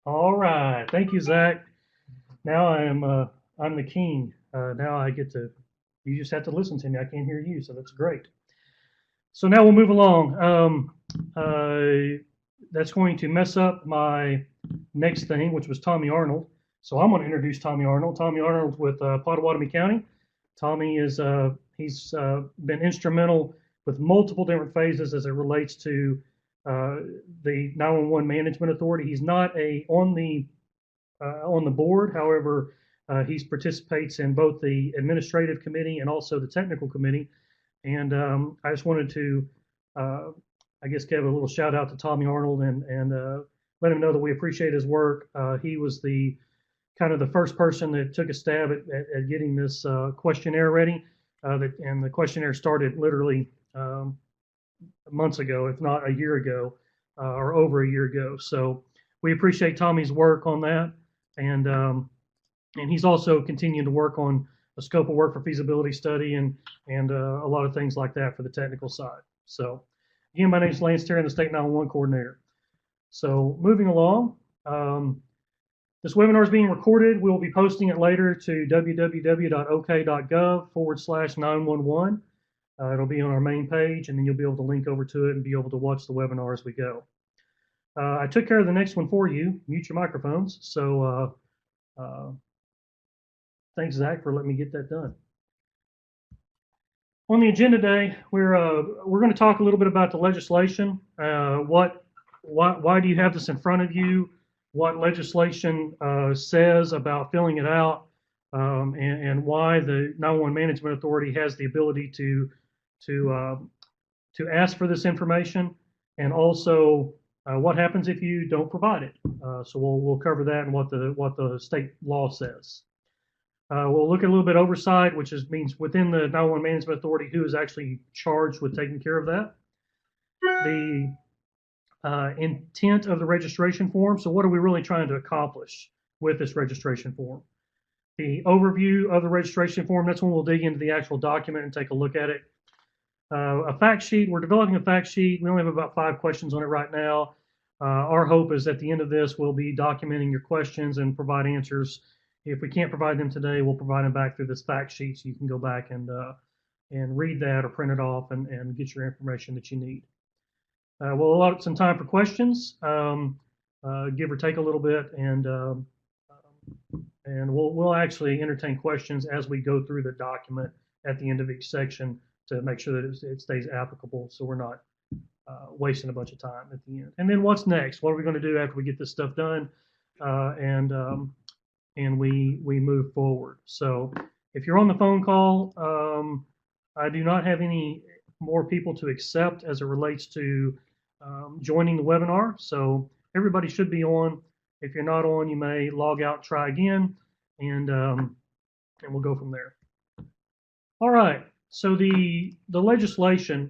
All right. Thank you, Zach. Now I'm the king. Now I get to. You just have to listen to me. I can't hear you, so that's great. So now we'll move along. That's going to mess up my next thing, which was Tommy Arnold. So I'm going to introduce Tommy Arnold. Tommy Arnold with Pottawatomie County. Tommy is he's been instrumental with multiple different phases as it relates to the 911 Management Authority. He's not on the board. However, he participates in both the administrative committee and also the technical committee. And I just wanted to, I guess, give a little shout out to Tommy Arnold and let him know that we appreciate his work. He was the kind of the first person that took a stab at getting this questionnaire ready. And the questionnaire started literally months ago, if not a year ago, or over a year ago. So we appreciate Tommy's work on that, and he's also continuing to work on a scope of work for feasibility study and a lot of things like that for the technical side. So again, my name is Lance Terry, I'm the State 911 Coordinator. So moving along, this webinar is being recorded. We'll be posting it later to www.ok.gov/911. It'll be on our main page, and then you'll be able to link over to it and be able to watch the webinar as we go. I took care of the next one for you. Mute your microphones. So thanks, Zach, for letting me get that done. On the agenda today, we're going to talk a little bit about the legislation. Why do you have this in front of you? What legislation says about filling it out, and why the 911 Management Authority has the ability to ask for this information, and also what happens if you don't provide it. So we'll cover that and what the state law says. We'll look at a little bit oversight, which means within the 911 Management Authority, who is actually charged with taking care of that. The intent of the registration form. So what are we really trying to accomplish with this registration form? The overview of the registration form, that's when we'll dig into the actual document and take a look at it. A fact sheet, we're developing a fact sheet. We only have about 5 questions on it right now. Our hope is at the end of this, we'll be documenting your questions and provide answers. If we can't provide them today, we'll provide them back through this fact sheet so you can go back and read that or print it off and get your information that you need. We'll allot some time for questions, give or take a little bit, and we'll actually entertain questions as we go through the document at the end of each section to make sure that it stays applicable, so we're not wasting a bunch of time at the end. And then what's next? What are we going to do after we get this stuff done and we move forward? So if you're on the phone call, I do not have any more people to accept as it relates to joining the webinar. So everybody should be on. If you're not on, you may log out, try again, and we'll go from there. All right. So the legislation,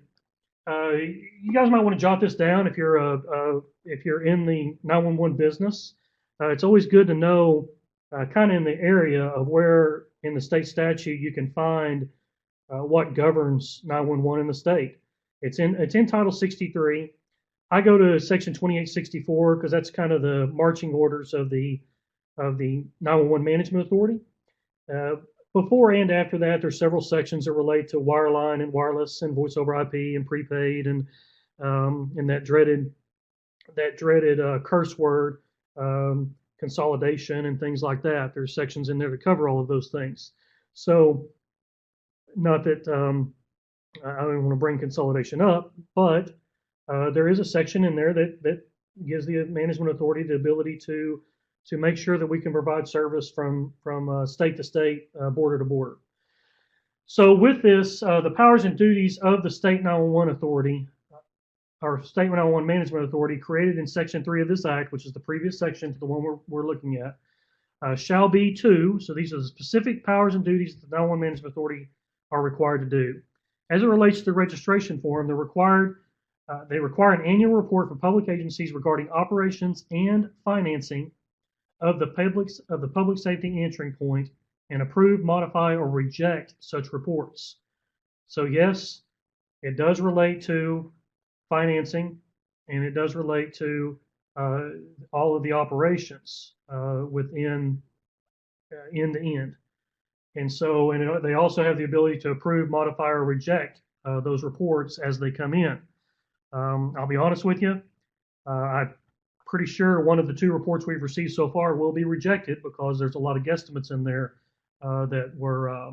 you guys might want to jot this down if you're in the 911 business. It's always good to know kind of in the area of where in the state statute you can find what governs 911 in the state. It's in Title 63. I go to Section 2864 because that's kind of the marching orders of the 911 Management Authority. Before and after that, there's several sections that relate to wireline and wireless and voice over IP and prepaid and that dreaded curse word consolidation and things like that. There's sections in there that cover all of those things. So not that I don't want to bring consolidation up, but there is a section in there that gives the management authority the ability to make sure that we can provide service from state to state, border to border. So with this, the powers and duties of the State 911 Authority, or State 911 Management Authority, created in Section 3 of this Act, which is the previous section to the one we're looking at, shall be to, so these are the specific powers and duties that the 911 Management Authority are required to do. As it relates to the registration form, they require an annual report for public agencies regarding operations and financing of the public safety answering point and approve, modify, or reject such reports. So yes, it does relate to financing, and it does relate to all of the operations within end to end. And so, and they also have the ability to approve, modify, or reject those reports as they come in. I'll be honest with you, I'm pretty sure one of the 2 reports we've received so far will be rejected because there's a lot of guesstimates in there that were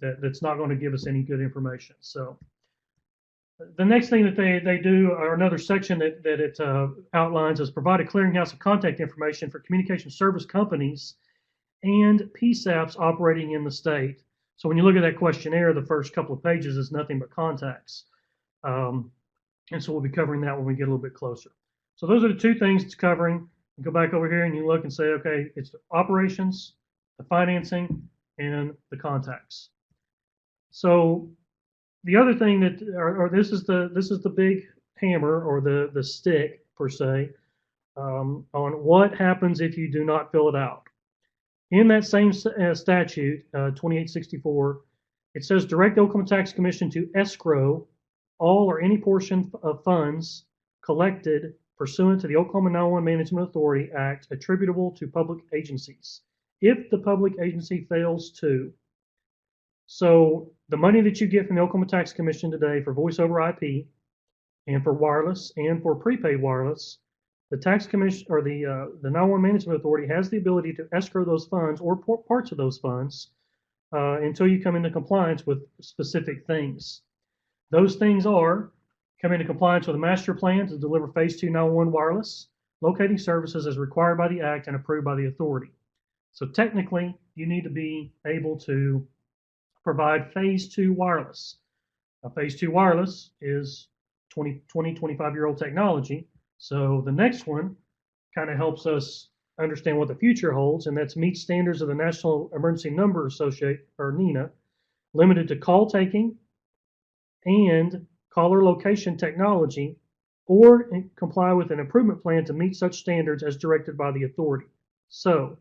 that's not going to give us any good information. So the next thing that they do, or another section that it outlines, is provide a clearinghouse of contact information for communication service companies and PSAPs operating in the state. So when you look at that questionnaire, the first couple of pages is nothing but contacts. And so we'll be covering that when we get a little bit closer. So those are the 2 things it's covering. You go back over here and you look and say, okay, it's the operations, the financing, and the contacts. So the other thing that, or this is the big hammer, or the stick per se, on what happens if you do not fill it out. In that same statute, 2864, it says direct the Oklahoma Tax Commission to escrow all or any portion of funds collected pursuant to the Oklahoma 911 Management Authority Act attributable to public agencies, if the public agency fails to. So the money that you get from the Oklahoma Tax Commission today for voice over IP and for wireless and for prepaid wireless, the Tax Commission, or the 911 Management Authority, has the ability to escrow those funds or parts of those funds until you come into compliance with specific things. Those things are: come into compliance with a master plan to deliver Phase 2 911 wireless, locating services as required by the Act and approved by the authority. So technically, you need to be able to provide Phase 2 wireless. Now, Phase 2 wireless is 25-year-old technology. So the next one kind of helps us understand what the future holds, and that's meet standards of the National Emergency Number Association, or NENA, limited to call taking and caller location technology, or comply with an improvement plan to meet such standards as directed by the authority. So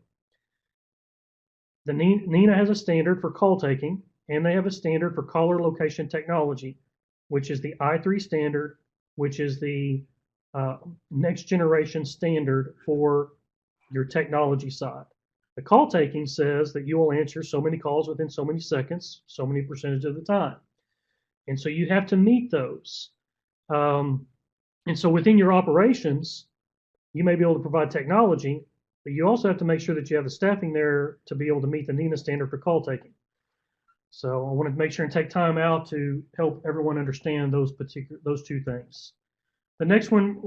the NENA has a standard for call taking, and they have a standard for caller location technology, which is the I3 standard, which is the next generation standard for your technology side. The call taking says that you will answer so many calls within so many seconds, so many percentage of the time. And so you have to meet those. And so within your operations, you may be able to provide technology, but you also have to make sure that you have the staffing there to be able to meet the NENA standard for call taking. So I wanted to make sure and take time out to help everyone understand those 2 things. The next one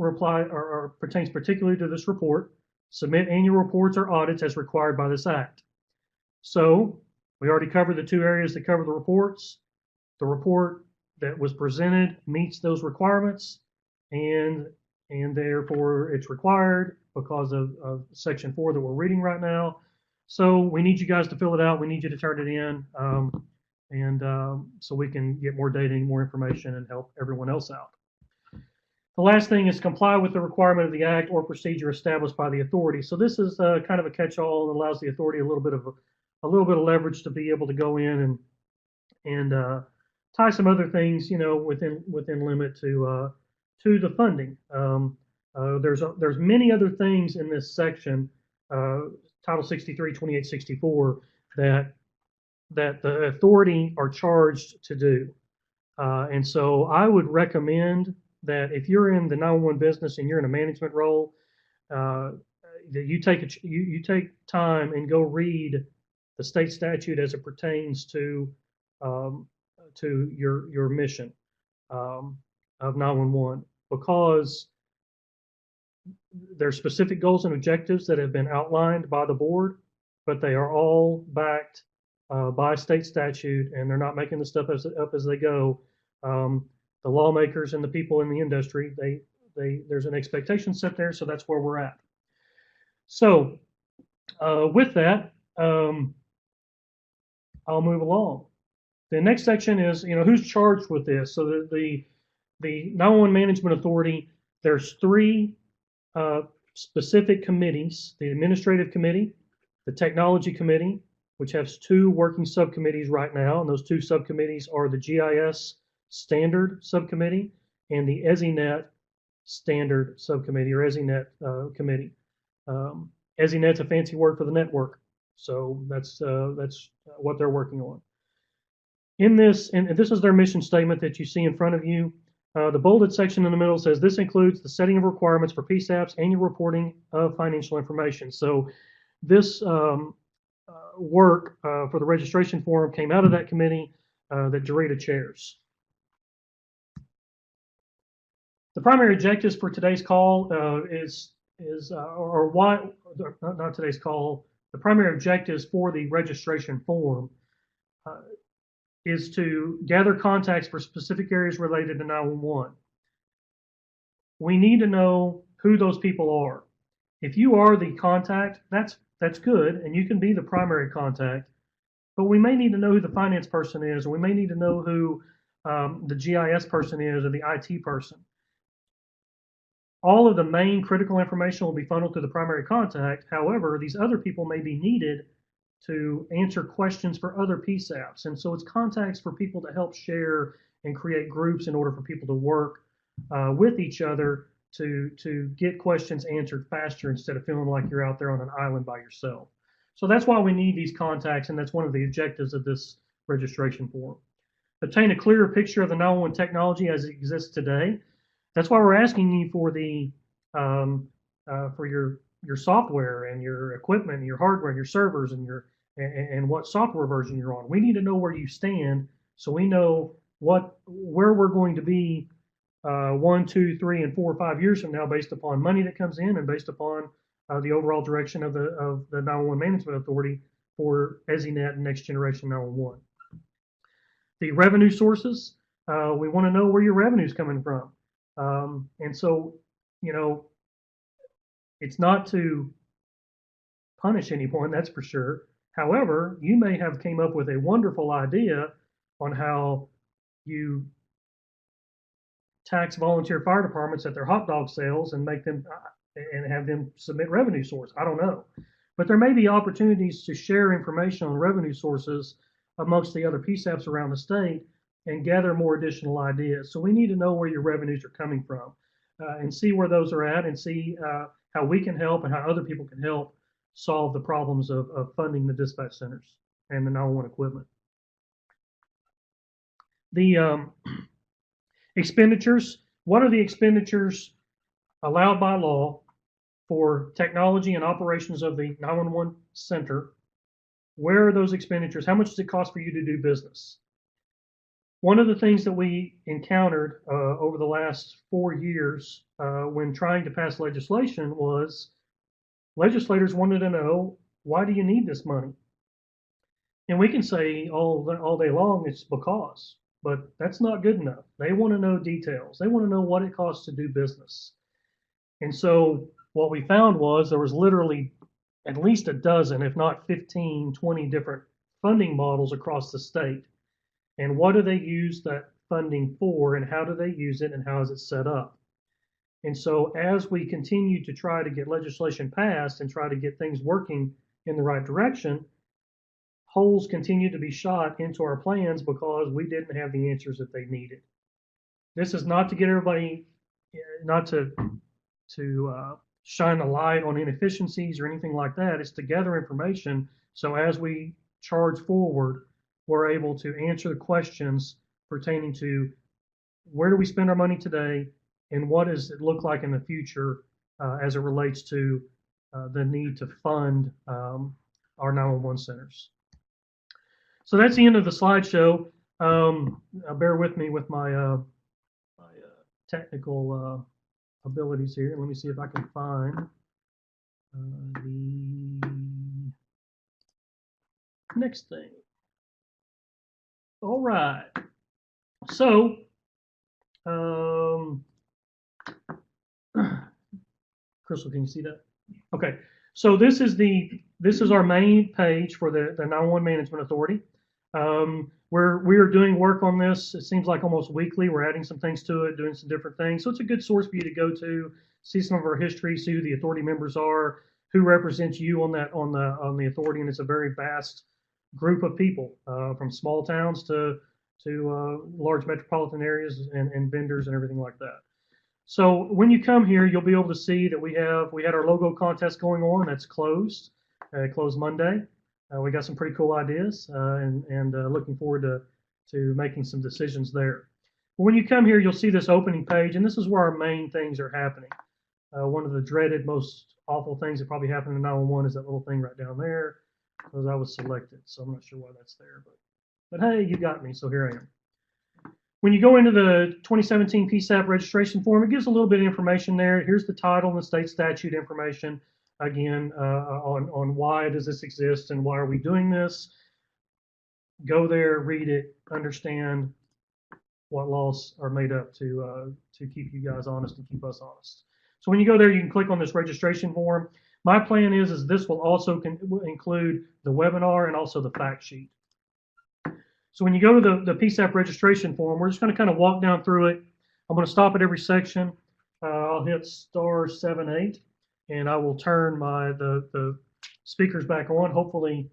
pertains particularly to this report. Submit annual reports or audits as required by this Act. So we already covered the 2 areas that cover the reports. The report that was presented meets those requirements, and therefore it's required because of Section 4 that we're reading right now. So we need you guys to fill it out. We need you to turn it in, so we can get more data and more information and help everyone else out. The last thing is comply with the requirement of the Act or procedure established by the authority. So this is kind of a catch-all and allows the authority a little bit of leverage to be able to go in and tie some other things, within limit to the funding. There's many other things in this section, Title 63, 2864, that the authority are charged to do. And so I would recommend that if you're in the 911 business and you're in a management role, that you take time and go read the state statute as it pertains to your mission of 911, because there's specific goals and objectives that have been outlined by the board, but they are all backed by state statute, and they're not making the stuff up as they go. The lawmakers and the people in the industry, there's an expectation set there, so that's where we're at. So with that, I'll move along. The next section is, who's charged with this. So the 911 Management Authority, there's 3 specific committees: the Administrative Committee, the Technology Committee, which has 2 working subcommittees right now, and those 2 subcommittees are the GIS Standard Subcommittee and the EZNet standard subcommittee or EZNet committee. EZNet's a fancy word for the network, so that's what they're working on. In this, and this is their mission statement that you see in front of you. The bolded section in the middle says this includes the setting of requirements for PSAP's annual reporting of financial information. So this work for the registration form came out of that committee that Dorita chairs. The primary objectives for today's call not today's call. The primary objectives for the registration form is to gather contacts for specific areas related to 911. We need to know who those people are. If you are the contact, that's good, and you can be the primary contact, but we may need to know who the finance person is, or we may need to know who the GIS person is, or the IT person. All of the main critical information will be funneled to the primary contact. However, these other people may be needed to answer questions for other PSAPs. And so it's contacts for people to help share and create groups in order for people to work with each other to get questions answered faster instead of feeling like you're out there on an island by yourself. So that's why we need these contacts, and that's one of the objectives of this registration form. Obtain a clearer picture of the 911 technology as it exists today. That's why we're asking you for the for your software and your equipment and your hardware and your servers and what software version you're on. We need to know where you stand so we know where we're going to be 1, 2, 3, and 4 or 5 years from now, based upon money that comes in and based upon the overall direction of the 911 Management Authority for EZNet and Next Generation 911. The revenue sources, we want to know where your revenue is coming from. And so, it's not to punish anyone, that's for sure. However, you may have came up with a wonderful idea on how you tax volunteer fire departments at their hot dog sales and make them and have them submit revenue source. I don't know. But there may be opportunities to share information on revenue sources amongst the other PSAPs around the state and gather more additional ideas. So we need to know where your revenues are coming from and see where those are at and see how we can help and how other people can help solve the problems of funding the dispatch centers and the 911 equipment. The expenditures, what are the expenditures allowed by law for technology and operations of the 911 center? Where are those expenditures? How much does it cost for you to do business? One of the things that we encountered over the last 4 years when trying to pass legislation was legislators wanted to know, why do you need this money? And we can say all day long it's because, but that's not good enough. They want to know details. They want to know what it costs to do business. And so what we found was there was literally at least a dozen, if not 15, 20 different funding models across the state. And what do they use that funding for, and how do they use it, and how is it set up? And so as we continue to try to get legislation passed and try to get things working in the right direction, holes continue to be shot into our plans because we didn't have the answers that they needed. This is not to get everybody, not to shine a light on inefficiencies or anything like that. It's to gather information so as we charge forward, we're able to answer the questions pertaining to where do we spend our money today and what does it look like in the future as it relates to the need to fund our 911 centers. So that's the end of the slideshow. Bear with me with my technical abilities here. Let me see if I can find the next thing. All right. So, Crystal, can you see that? Okay. So this is our main page for the 911 Management Authority. We are doing work on this. It seems like almost weekly. We're adding some things to it, doing some different things. So it's a good source for you to go to, see some of our history, see who the authority members are, who represents you on the authority, and it's a very vast group of people from small towns to large metropolitan areas and vendors and everything like that. So when you come here, you'll be able to see that we had our logo contest going on. That's closed. It closed Monday. We got some pretty cool ideas, and looking forward to making some decisions there. But when you come here, you'll see this opening page, and this is where our main things are happening. One of the dreaded, most awful things that probably happened in 911 is that little thing right down there, because I was selected. So I'm not sure why that's there, but hey, you got me, so here I am. When you go into the 2017 PSAP registration form, it gives a little bit of information there. Here's the title and the state statute information, again, on why does this exist and why are we doing this. Go there, read it, understand what laws are made up to keep you guys honest and keep us honest. So when you go there, you can click on this registration form. My plan is this will also include the webinar and also the fact sheet. So when you go to the PSAP registration form, we're just going to kind of walk down through it. I'm going to stop at every section. I'll hit *78, and I will turn the speakers back on. Hopefully,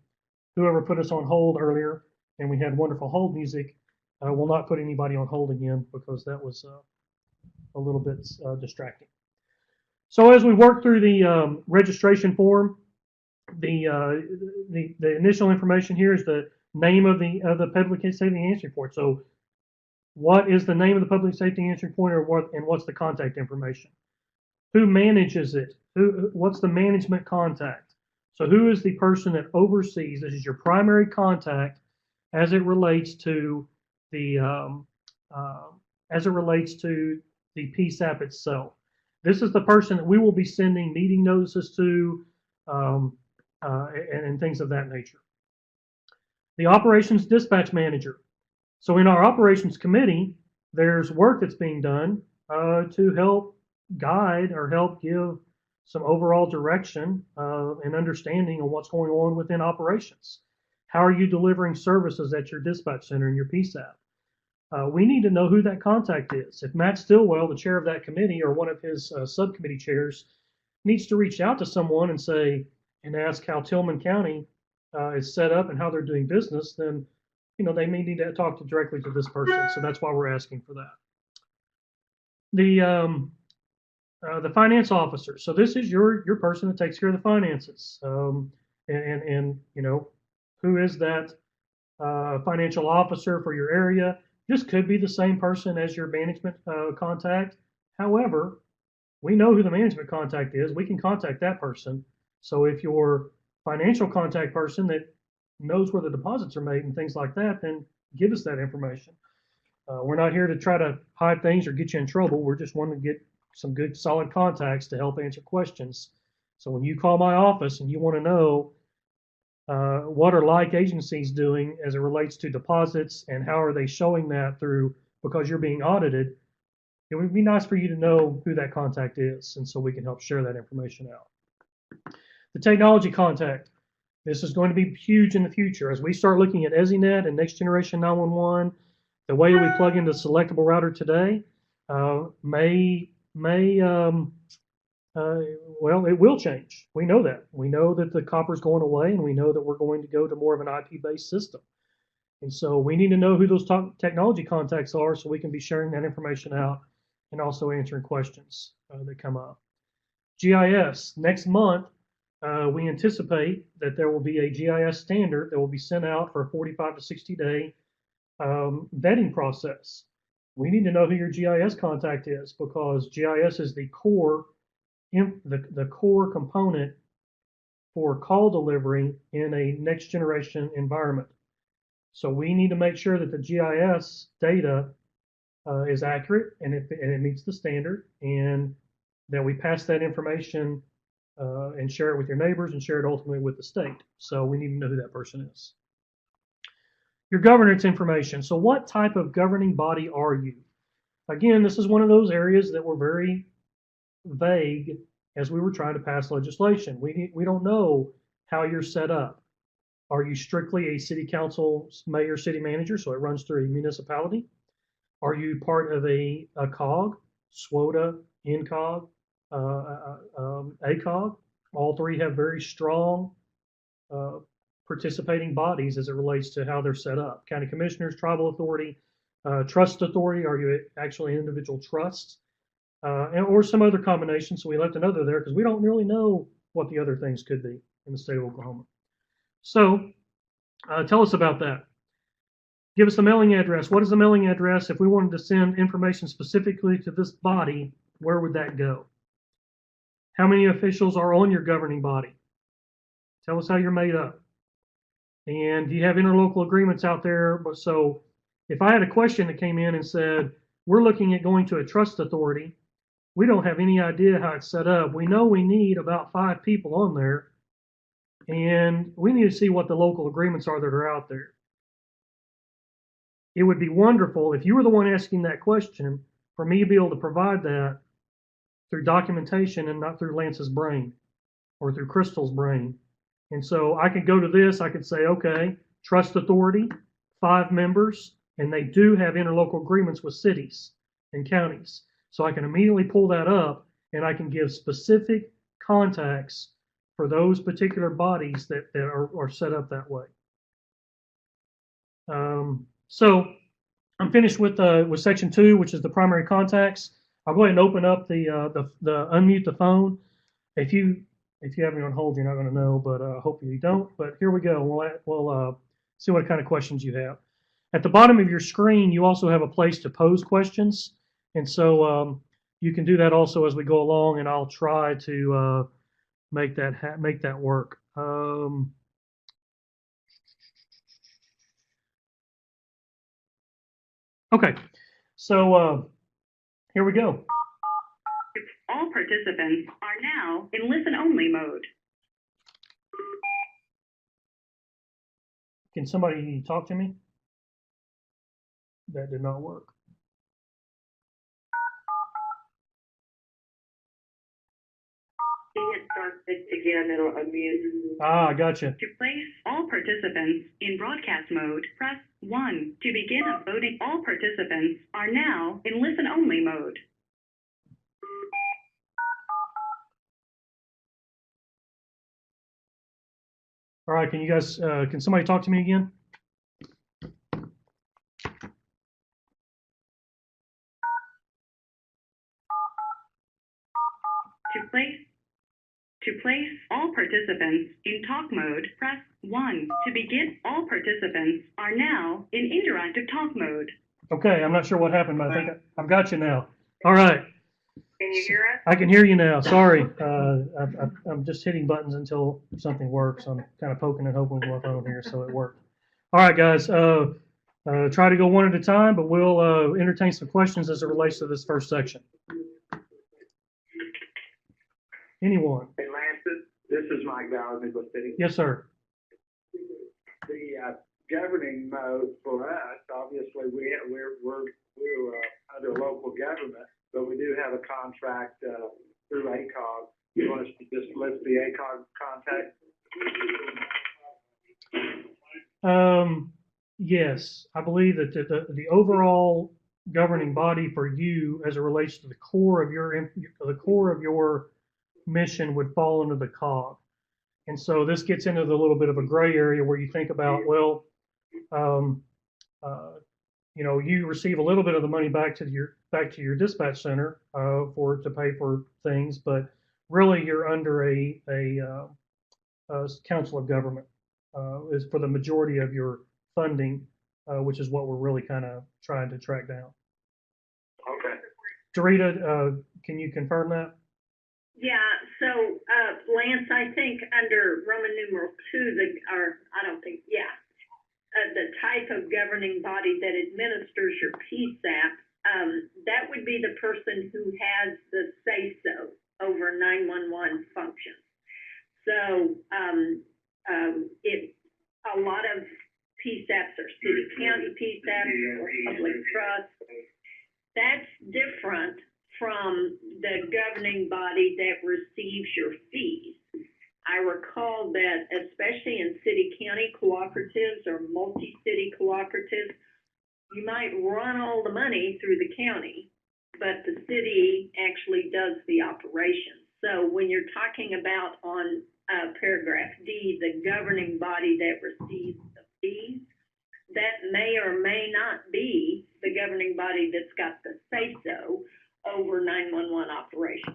whoever put us on hold earlier, and we had wonderful hold music, will not put anybody on hold again, because that was a little bit distracting. So as we work through the registration form, the initial information here is the name of the public safety answering point. So what is the name of the public safety answering point, and what's the contact information? Who manages it? What's the management contact? So who is the person that oversees? This is your primary contact as it relates to the PSAP itself. This is the person that we will be sending meeting notices to, and things of that nature. The operations dispatch manager. So in our operations committee, there's work that's being done to help guide or help give some overall direction and understanding on what's going on within operations. How are you delivering services at your dispatch center and your PSAP? We need to know who that contact is. If Matt Stillwell, the chair of that committee, or one of his subcommittee chairs, needs to reach out to someone and ask how Tillman County is set up and how they're doing business, then they may need to talk directly to this person. So that's why we're asking for that. The finance officer. So this is your person that takes care of the finances. And who is that financial officer for your area? This could be the same person as your management contact. However, we know who the management contact is. We can contact that person. So if your financial contact person that knows where the deposits are made and things like that, then give us that information. We're not here to try to hide things or get you in trouble. We're just wanting to get some good, solid contacts to help answer questions. So when you call my office and you want to know what are like agencies doing as it relates to deposits and how are they showing that through, because you're being audited, it would be nice for you to know who that contact is, and so we can help share that information out. The technology contact. This is going to be huge in the future. As we start looking at EZNet and Next Generation 911, the way we plug into selectable router today well, it will change. We know that. We know that the copper's going away, and we know that we're going to go to more of an IP-based system. And so we need to know who those technology contacts are so we can be sharing that information out and also answering questions that come up. GIS. Next month, we anticipate that there will be a GIS standard that will be sent out for a 45 to 60 day vetting process. We need to know who your GIS contact is, because GIS is the core component for call delivery in a next generation environment. So we need to make sure that the GIS data is accurate and it meets the standard, and that we pass that information and share it with your neighbors and share it ultimately with the state. So we need to know who that person is. Your governance information. So what type of governing body are you? Again, this is one of those areas that were very vague as we were trying to pass legislation. We don't know how you're set up. Are you strictly a city council, mayor, city manager, so it runs through a municipality? Are you part of a COG, SWOTA, INCOG, ACOG? All three have very strong participating bodies as it relates to how they're set up. County commissioners, tribal authority, trust authority. Are you actually an individual trust? or some other combination. So we left another there because we don't really know what the other things could be in the state of Oklahoma. So tell us about that. Give us the mailing address. What is the mailing address? If we wanted to send information specifically to this body, where would that go? How many officials are on your governing body? Tell us how you're made up. And do you have interlocal agreements out there? So if I had a question that came in and said, we're looking at going to a trust authority, we don't have any idea how it's set up. We know we need about 5 people on there, and we need to see what the local agreements are that are out there. It would be wonderful if you were the one asking that question for me to be able to provide that through documentation and not through Lance's brain or through Crystal's brain. And so I could go to this, I could say, okay, trust authority, 5 members, and they do have interlocal agreements with cities and counties. So I can immediately pull that up and I can give specific contacts for those particular bodies that are set up that way. So I'm finished with section 2, which is the primary contacts. I'll go ahead and open up the unmute the phone. If you have me on hold, you're not going to know, but hopefully you don't. But here we go. We'll see what kind of questions you have. At the bottom of your screen, you also have a place to pose questions, and so you can do that also as we go along, and I'll try to make that work. Okay, so here we go. All participants are now in listen-only mode. Can somebody talk to me? That did not work. It starts again, it'll unmute. Ah, gotcha. To place all participants in broadcast mode, press 1. To begin voting, all participants are now in listen-only mode. All right, can you guys, can somebody talk to me again? To place all participants in talk mode, press 1. To begin, all participants are now in interactive talk mode. Okay, I'm not sure what happened, but I think I've got you now. All right. Can you hear us? I can hear you now. Sorry. I'm just hitting buttons until something works. I'm kind of poking and hoping with my phone here, so it worked. All right, guys. Try to go one at a time, but we'll entertain some questions as it relates to this first section. Anyone? Hey, Lance, this is Mike Bowers, Midwest City. Yes, sir. The governing mode for us, obviously, we're under local government, but we do have a contract through ACOG. You want us to just list the ACOG contact? Yes, I believe that the overall governing body for you, as it relates to the core of your mission, would fall under the COG. And so this gets into the little bit of a gray area where you think about, well, you receive a little bit of the money back to your dispatch center to pay for things, but really you're under a council of government is for the majority of your funding, which is what we're really kind of trying to track down. Okay. Dorita, can you confirm that? Yeah, so Lance, I think under Roman numeral 2, the type of governing body that administers your PSAP, that would be the person who has the say-so over 911 functions. So a lot of PSAPs are city county PSAPs or public trust. That's different from the governing body that receives your fees. I recall that especially in city-county cooperatives or multi-city cooperatives, you might run all the money through the county, but the city actually does the operation. So when you're talking about on paragraph D, the governing body that receives the fees, that may or may not be the governing body that's got the say-so, over 911 operation.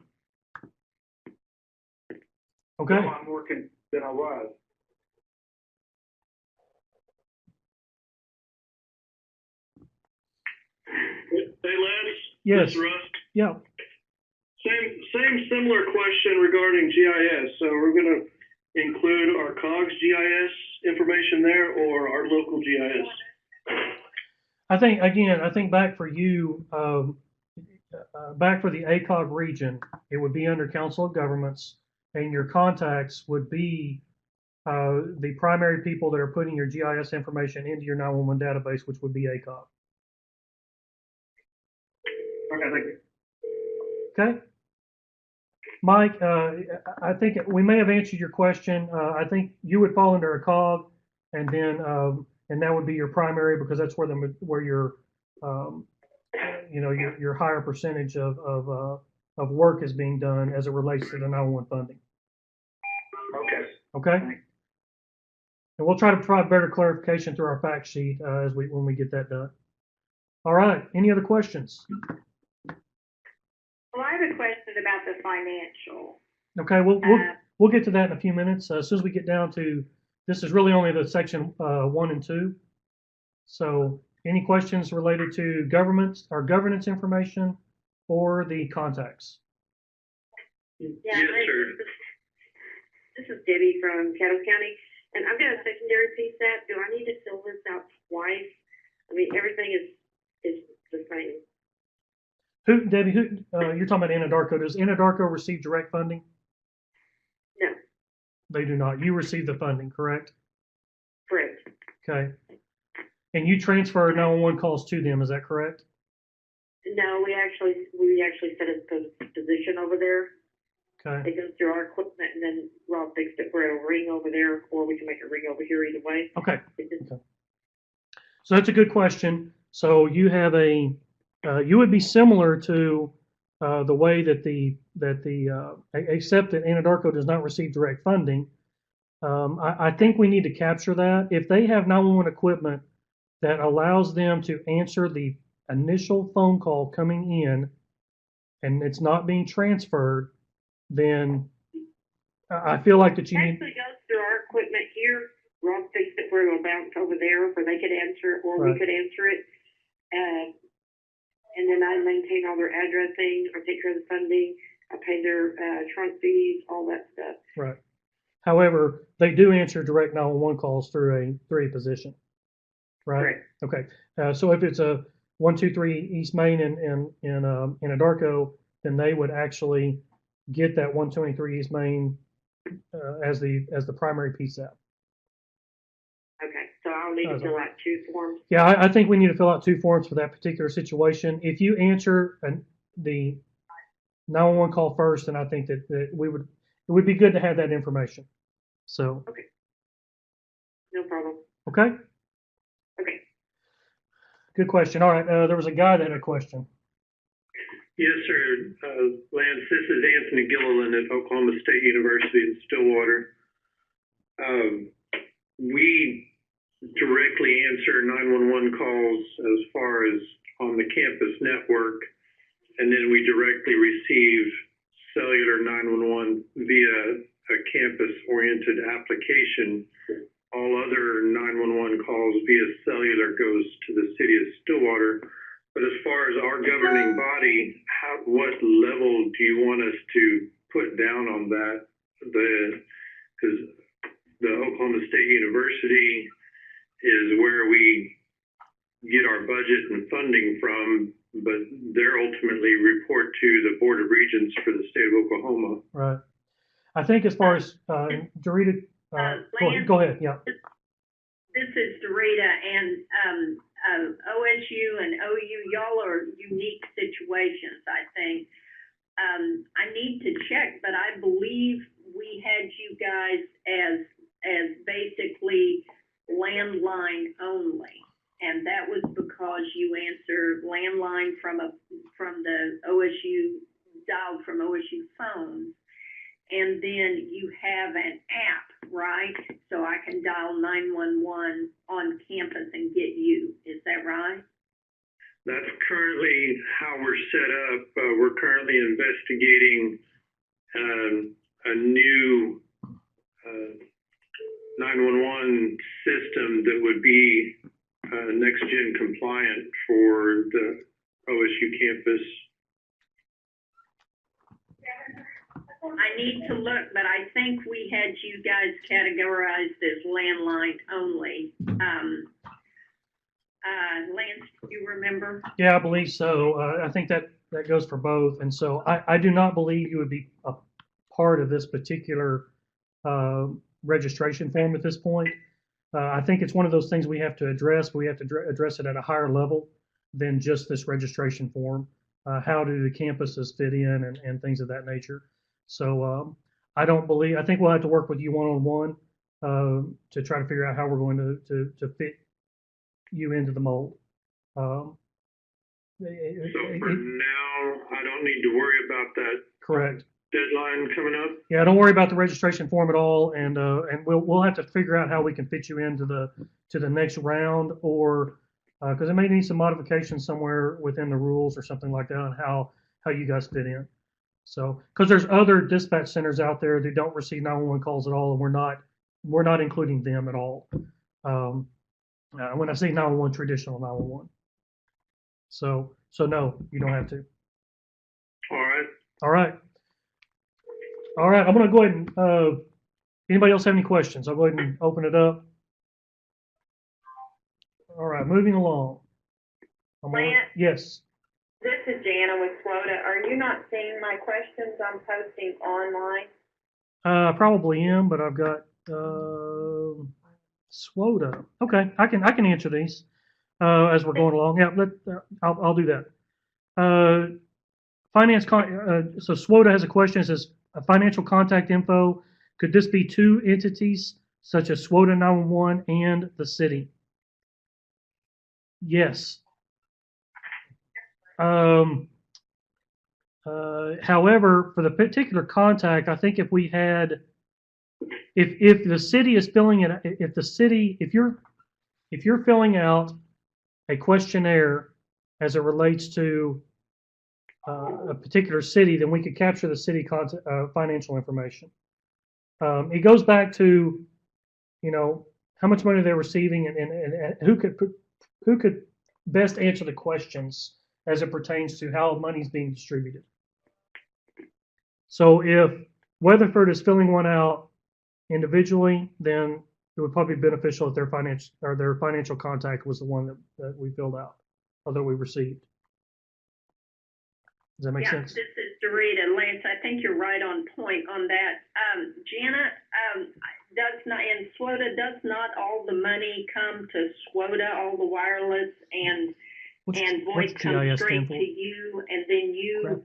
Okay. Well, I'm working than I was. Hey, Lance? Yes. This is Russ. Yeah. Same similar question regarding GIS. So we're gonna include our COGS GIS information there or our local GIS? I think back for you, back for the ACOG region, it would be under Council of Governments, and your contacts would be the primary people that are putting your GIS information into your 911 database, which would be ACOG. Okay, thank you. Okay. Mike, I think we may have answered your question. I think you would fall under a COG, and then and that would be your primary because that's where your your higher percentage of work is being done as it relates to the 911 funding. Okay. Okay. And we'll try to provide better clarification through our fact sheet when we get that done. All right. Any other questions? Well, I have a question about the financial. Okay. We'll get to that in a few minutes. As soon as we get down to this is really only the section 1 and 2. So any questions related to governance information or the contacts? Yeah, Yes, sir. This is Debbie from Caddo County, and I've got a secondary PSAP. Do I need to fill this out twice? I mean, everything is the same. Debbie, you're talking about Anadarko. Does Anadarko receive direct funding? No, They do not. You receive the funding, correct? correct. Okay. And you transfer 911 calls to them, is that correct? No, we actually set a position over there. Okay. It goes through our equipment, and then Rob fixed it for a ring over there, or we can make a ring over here either way. Okay. Just, Okay. So that's a good question. So you have you would be similar to the way that except that Anadarko does not receive direct funding. I think we need to capture that. If they have 911 equipment that allows them to answer the initial phone call coming in and it's not being transferred, then I feel like that you need. actually goes through our equipment here. Rob fixed it where it'll bounce over there, where they could answer it, or Right. we could answer it. And then I maintain all their addressing, I take care of the funding, I pay their trunk fees, all that stuff. Right. However, they do answer direct 911 calls through a position. Right. Correct. Okay. So if it's a 123 East Main in Anadarko, then they would actually get that 123 East Main as the primary PSAP. Okay, so I'll need to fill out 2 forms. Yeah, I think we need to fill out 2 forms for that particular situation. If you answer the 911 call first, then I think that it would be good to have that information. So. Okay. No problem. Okay. Okay. Good question. All right. There was a guy that had a question. Yes, sir. Lance, this is Anthony Gilliland at Oklahoma State University in Stillwater. We directly answer 911 calls as far as on the campus network, and then we directly receive cellular 911 via a campus-oriented application. All other 911 calls via cellular goes to the city of Stillwater. But as far as our governing body, what level do you want us to put down on that? Because the Oklahoma State University is where we get our budget and funding from, but they're ultimately report to the Board of Regents for the state of Oklahoma. Right. I think as far as Dorita, go ahead. Yeah. This is Dorita, and OSU and OU, y'all are unique situations, I think. I need to check, but I believe we had you guys as basically landline only, and that was because you answered landline from the OSU, dialed from OSU phones, and then you have an app, right? So I can dial 911 on campus and get you. Is that right? That's currently, how we're set up, we're currently investigating a new 911 system that would be next gen compliant for the OSU campus. I need to look, but I think we had you guys categorized as landline only. Lance, do you remember? Yeah, I believe so. I think that goes for both. And so I do not believe you would be a part of this particular registration form at this point. I think it's one of those things we have to address. We have to address it at a higher level than just this registration form. How do the campuses fit in and things of that nature. So I think we'll have to work with you one-on-one to try to figure out how we're going to fit you into the mold. So for now, I don't need to worry about that Correct. deadline coming up. Yeah, don't worry about the registration form at all, and we'll have to figure out how we can fit you into the next round, or because it may need some modifications somewhere within the rules or something like that on how you guys fit in. So because there's other dispatch centers out there that don't receive 911 calls at all, and we're not including them at all. When I say 911, traditional 911. So no, you don't have to. All right. All right. All right. I'm going to go ahead and, anybody else have any questions? I'll go ahead and open it up. All right. Moving along. Lance? Yes. This is Jana with SWOTA. Are you not seeing my questions I'm posting online? I probably am, but I've got SWOTA. Okay, I can answer these as we're going along. Yeah, I'll do that. So SWOTA has a question. It says, financial contact info. Could this be two entities such as SWOTA 911 and the city? Yes. However, for the particular contact, I think if we had, if the city is filling it, if you're filling out a questionnaire as it relates to a particular city, then we could capture the city financial information. It goes back to, how much money they're receiving and who could best answer the questions as it pertains to how money is being distributed. So if Weatherford is filling one out individually, then it would probably be beneficial if their financial contact was the one that we filled out, or that we received. Does that make sense? This is Dorita. Lance, I think you're right on point on that. Jana, and SWOTA, does not all the money come to SWOTA, all the wireless and voice comes straight to you, and then you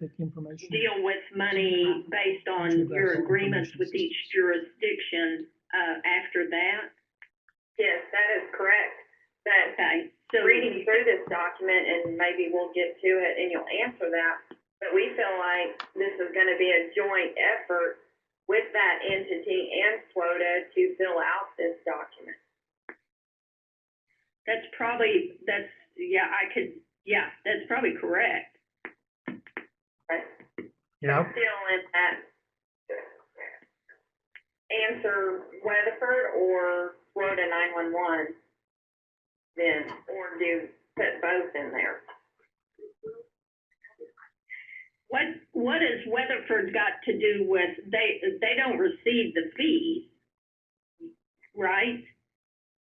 deal with money based on your agreements with each jurisdiction after that? Yes, that is correct. But okay. So reading through this document, and maybe we'll get to it and you'll answer that, but we feel like this is going to be a joint effort with that entity and SWOTA to fill out this document. That's probably correct. But yeah. Still in that answer Weatherford or SWOTA 911, then, or do put both in there. What has Weatherford got to do with, they don't receive the fees, right?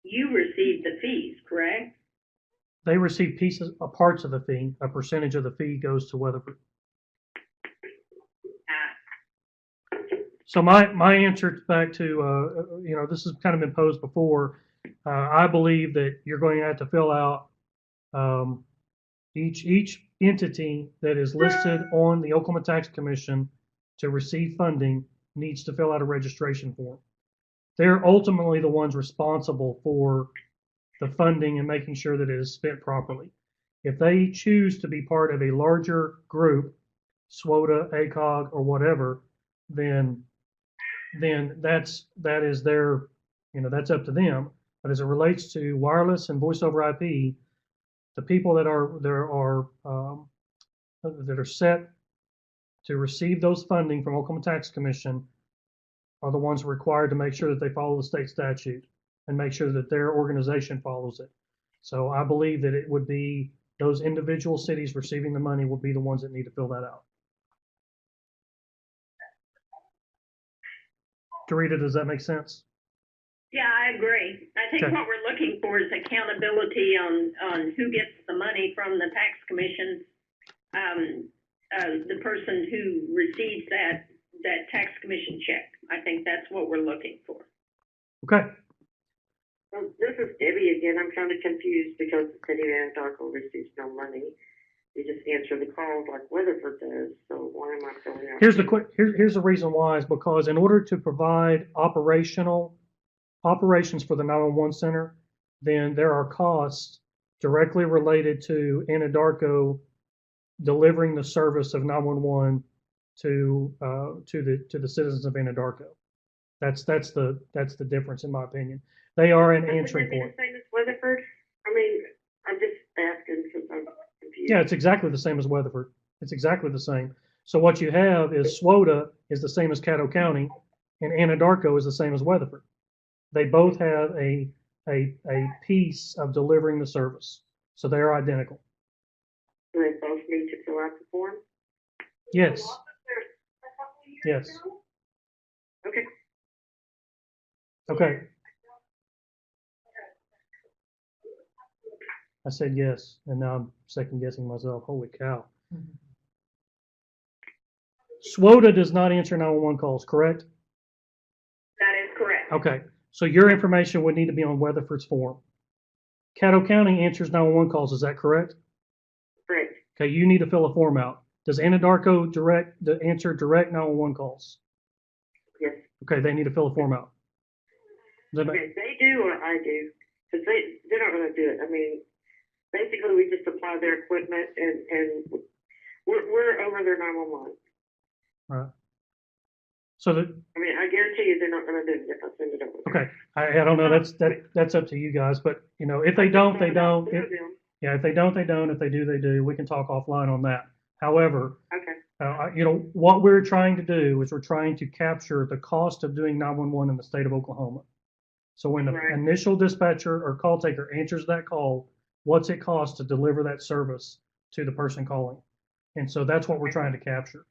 You receive the fees, correct? They receive parts of the fee. A percentage of the fee goes to Weatherford. So my answer back to, this has kind of been posed before. I believe that you're going to have to fill out each entity that is listed on the Oklahoma Tax Commission to receive funding needs to fill out a registration form. They're ultimately the ones responsible for the funding and making sure that it is spent properly. If they choose to be part of a larger group, SWOTA, ACOG, or whatever, then that is their, that's up to them. But as it relates to wireless and voice over IP, The people that are set to receive those funding from Oklahoma Tax Commission are the ones required to make sure that they follow the state statute and make sure that their organization follows it. So I believe that it would be those individual cities receiving the money will be the ones that need to fill that out. Dorita, does that make sense? Yeah, I agree. I think Okay. what we're looking for is accountability on who gets the money from the tax commission. The person who receives that tax commission check. I think that's what we're looking for. Okay. So this is Debbie again. I'm kind of confused because the city of Anadarko receives no money. You just answer the calls like Weatherford does. So why am I filling out? Here's the reason why is because in order to provide operations for the 911 center, then there are costs directly related to Anadarko delivering the service of 911 to the citizens of Anadarko. That's the difference in my opinion. They are an answering Would it point. be the same as Weatherford? I mean, I'm just asking because I'm confused. Yeah, it's exactly the same as Weatherford. It's exactly the same. So what you have is SWOTA is the same as Caddo County, and Anadarko is the same as Weatherford. They both have a piece of delivering the service, so they are identical. Do they both need to fill out the form? Yes. Yes. Okay. Okay. I said yes, and now I'm second guessing myself. Holy cow. SWOTA does not answer 911 calls, correct? That is correct. Okay, so your information would need to be on Weatherford's form. Caddo County answers 911 calls, is that correct? Correct. Okay, you need to fill a form out. Does Anadarko answer direct 911 calls? Yes. Okay, they need to fill a form out. Does that make- Okay, they do or I do? Because they're not going to do it. I mean, basically we just supply their equipment and we're over their 911. Right. So that, I mean, I guarantee you they're not going to do it if I send it over. okay, I don't know, that's up to you guys, but you know, if they don't, they don't. Yeah, if they don't, they don't. If they do, they do. We can talk offline on that. However, Okay. you know, what we're trying to do is we're trying to capture the cost of doing 911 in the state of Oklahoma. So when the Right. initial dispatcher or call taker answers that call, what's it cost to deliver that service to the person calling? And so that's what we're trying to capture.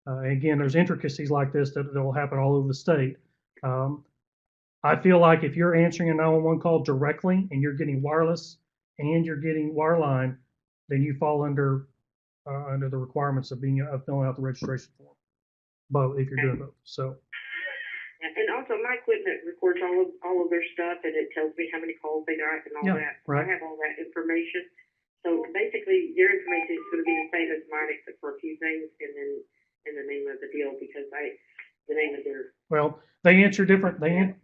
Again, there's intricacies like this that will happen all over the state. I feel like if you're answering a 911 call directly and you're getting wireless and you're getting wireline, then you fall under the requirements of filling out the registration form. Both, if you're doing both. So. And also my equipment records all of their stuff and it tells me how many calls they got and all that. Right. I have all that information. So basically your information is going to be the same as mine except for a few things and then in the name of the deal because the name of their. Well, they answer different. When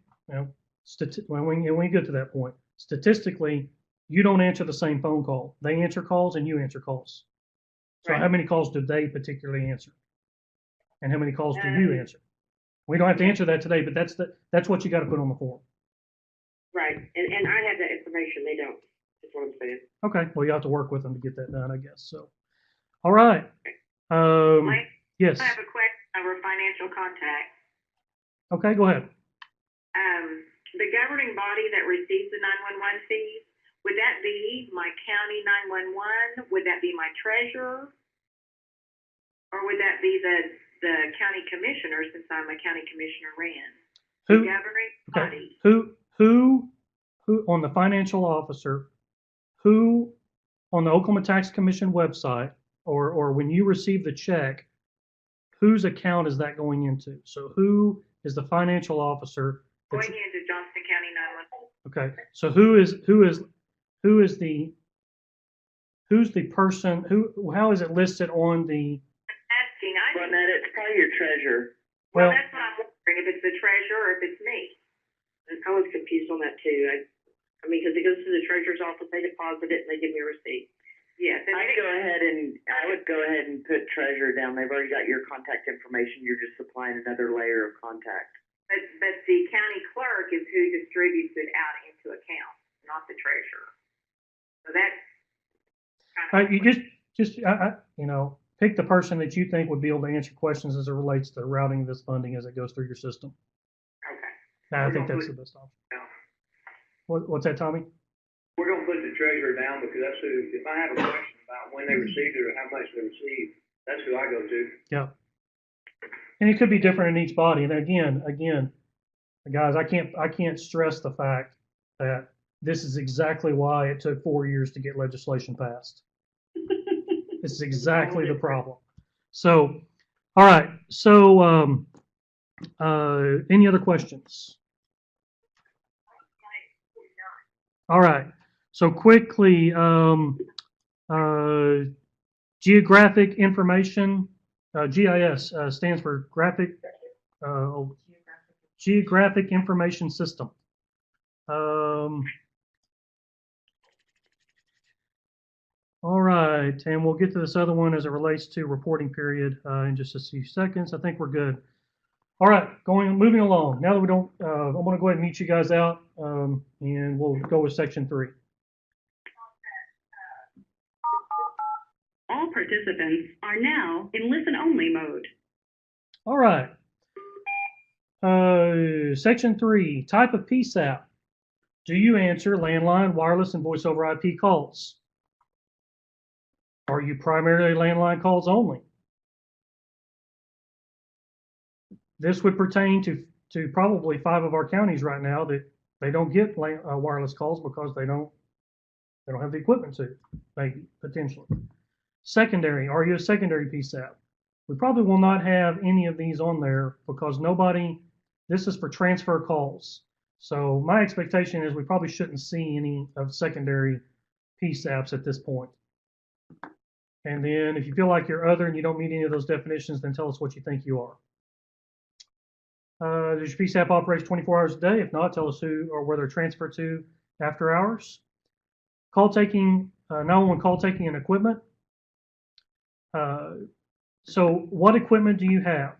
we get to that point, statistically, you don't answer the same phone call. They answer calls and you answer calls. So how many calls do they particularly answer? And how many calls do you answer? We don't have to answer that today, but that's what you got to put on the form. Right. And I have that information. They don't. That's what I'm saying. Okay. Well, you have to work with them to get that done, I guess. So, all right. Mike, Yes. I have a question over financial contact. Okay, go ahead. The governing body that receives the 911 fees, would that be my county 911? Would that be my treasurer? Or would that be the county commissioner, since I'm a county commissioner ran? Who? The governing body. Who on the financial officer, who on the Oklahoma Tax Commission website, or when you receive the check, whose account is that going into? So who is the financial officer? Going into Johnston County 911. Okay, so who's the person, how is it listed on the? Asking, Well, Ned, it's probably your treasurer. well, Well, that's what I'm wondering, if it's the treasurer or if it's me. And I was confused on that too. I mean, because it goes to the treasurer's office, they deposit it and they give me a receipt. Yes. and I would go ahead and put treasurer down. They've already got your contact information. You're just supplying another layer of contact. But the county clerk is who distributes it out into accounts, not the treasurer. So So that's kind of. You know, pick the person that you think would be able to answer questions as it relates to routing this funding as it goes through your system. Okay. I think that's the best option. down. What's that, Tommy? We're gonna put the treasurer down because that's who, if I have a question about when they received it or how much they received, that's who I go to. Yeah. And it could be different in each body. And again, guys, I can't stress the fact that this is exactly why it took 4 years to get legislation passed. This is exactly the problem. So, all right. So, any other questions? All right. So quickly, geographic information, GIS stands for Geographic Information System. All right, and we'll get to this other one as it relates to reporting period in just a few seconds. I think we're good. All right, moving along. Now that we don't, I'm going to go ahead and mute you guys out, and we'll go with section 3. All participants are now in listen-only mode. All right. Section 3, type of PSAP. Do you answer landline, wireless, and voice over IP calls? Are you primarily landline calls only? This would pertain to probably 5 of our counties right now that they don't get wireless calls because they don't have the equipment to, maybe, potentially. Secondary, are you a secondary PSAP? We probably will not have any of these on there because this is for transfer calls. So my expectation is we probably shouldn't see any of secondary PSAPs at this point. And then if you feel like you're other and you don't meet any of those definitions, then tell us what you think you are. Does your PSAP operates 24 hours a day? If not, tell us who or where they're transferred to after hours. Call taking, 911 call taking and equipment. So what equipment do you have?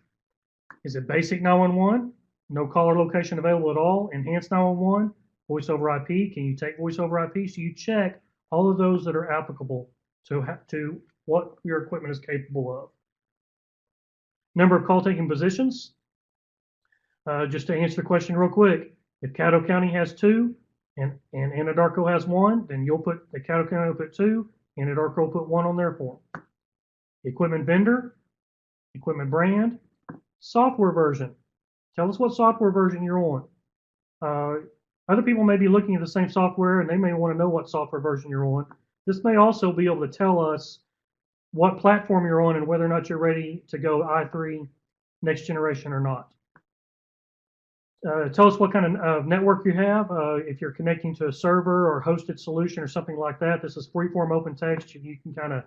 Is it basic 911? No caller location available at all? Enhanced 911? Voice over IP? Can you take voice over IP? So you check all of those that are applicable to what your equipment is capable of. Number of call taking positions. Just to answer the question real quick, if Caddo County has 2 and Anadarko has 1, then the Caddo County will put 2, Anadarko will put 1 on their form. Equipment vendor, equipment brand, software version. Tell us what software version you're on. Other people may be looking at the same software and they may want to know what software version you're on. This may also be able to tell us what platform you're on and whether or not you're ready to go i3 next generation or not. Tell us what kind of network you have. If you're connecting to a server or hosted solution or something like that, this is freeform open text. You can kind of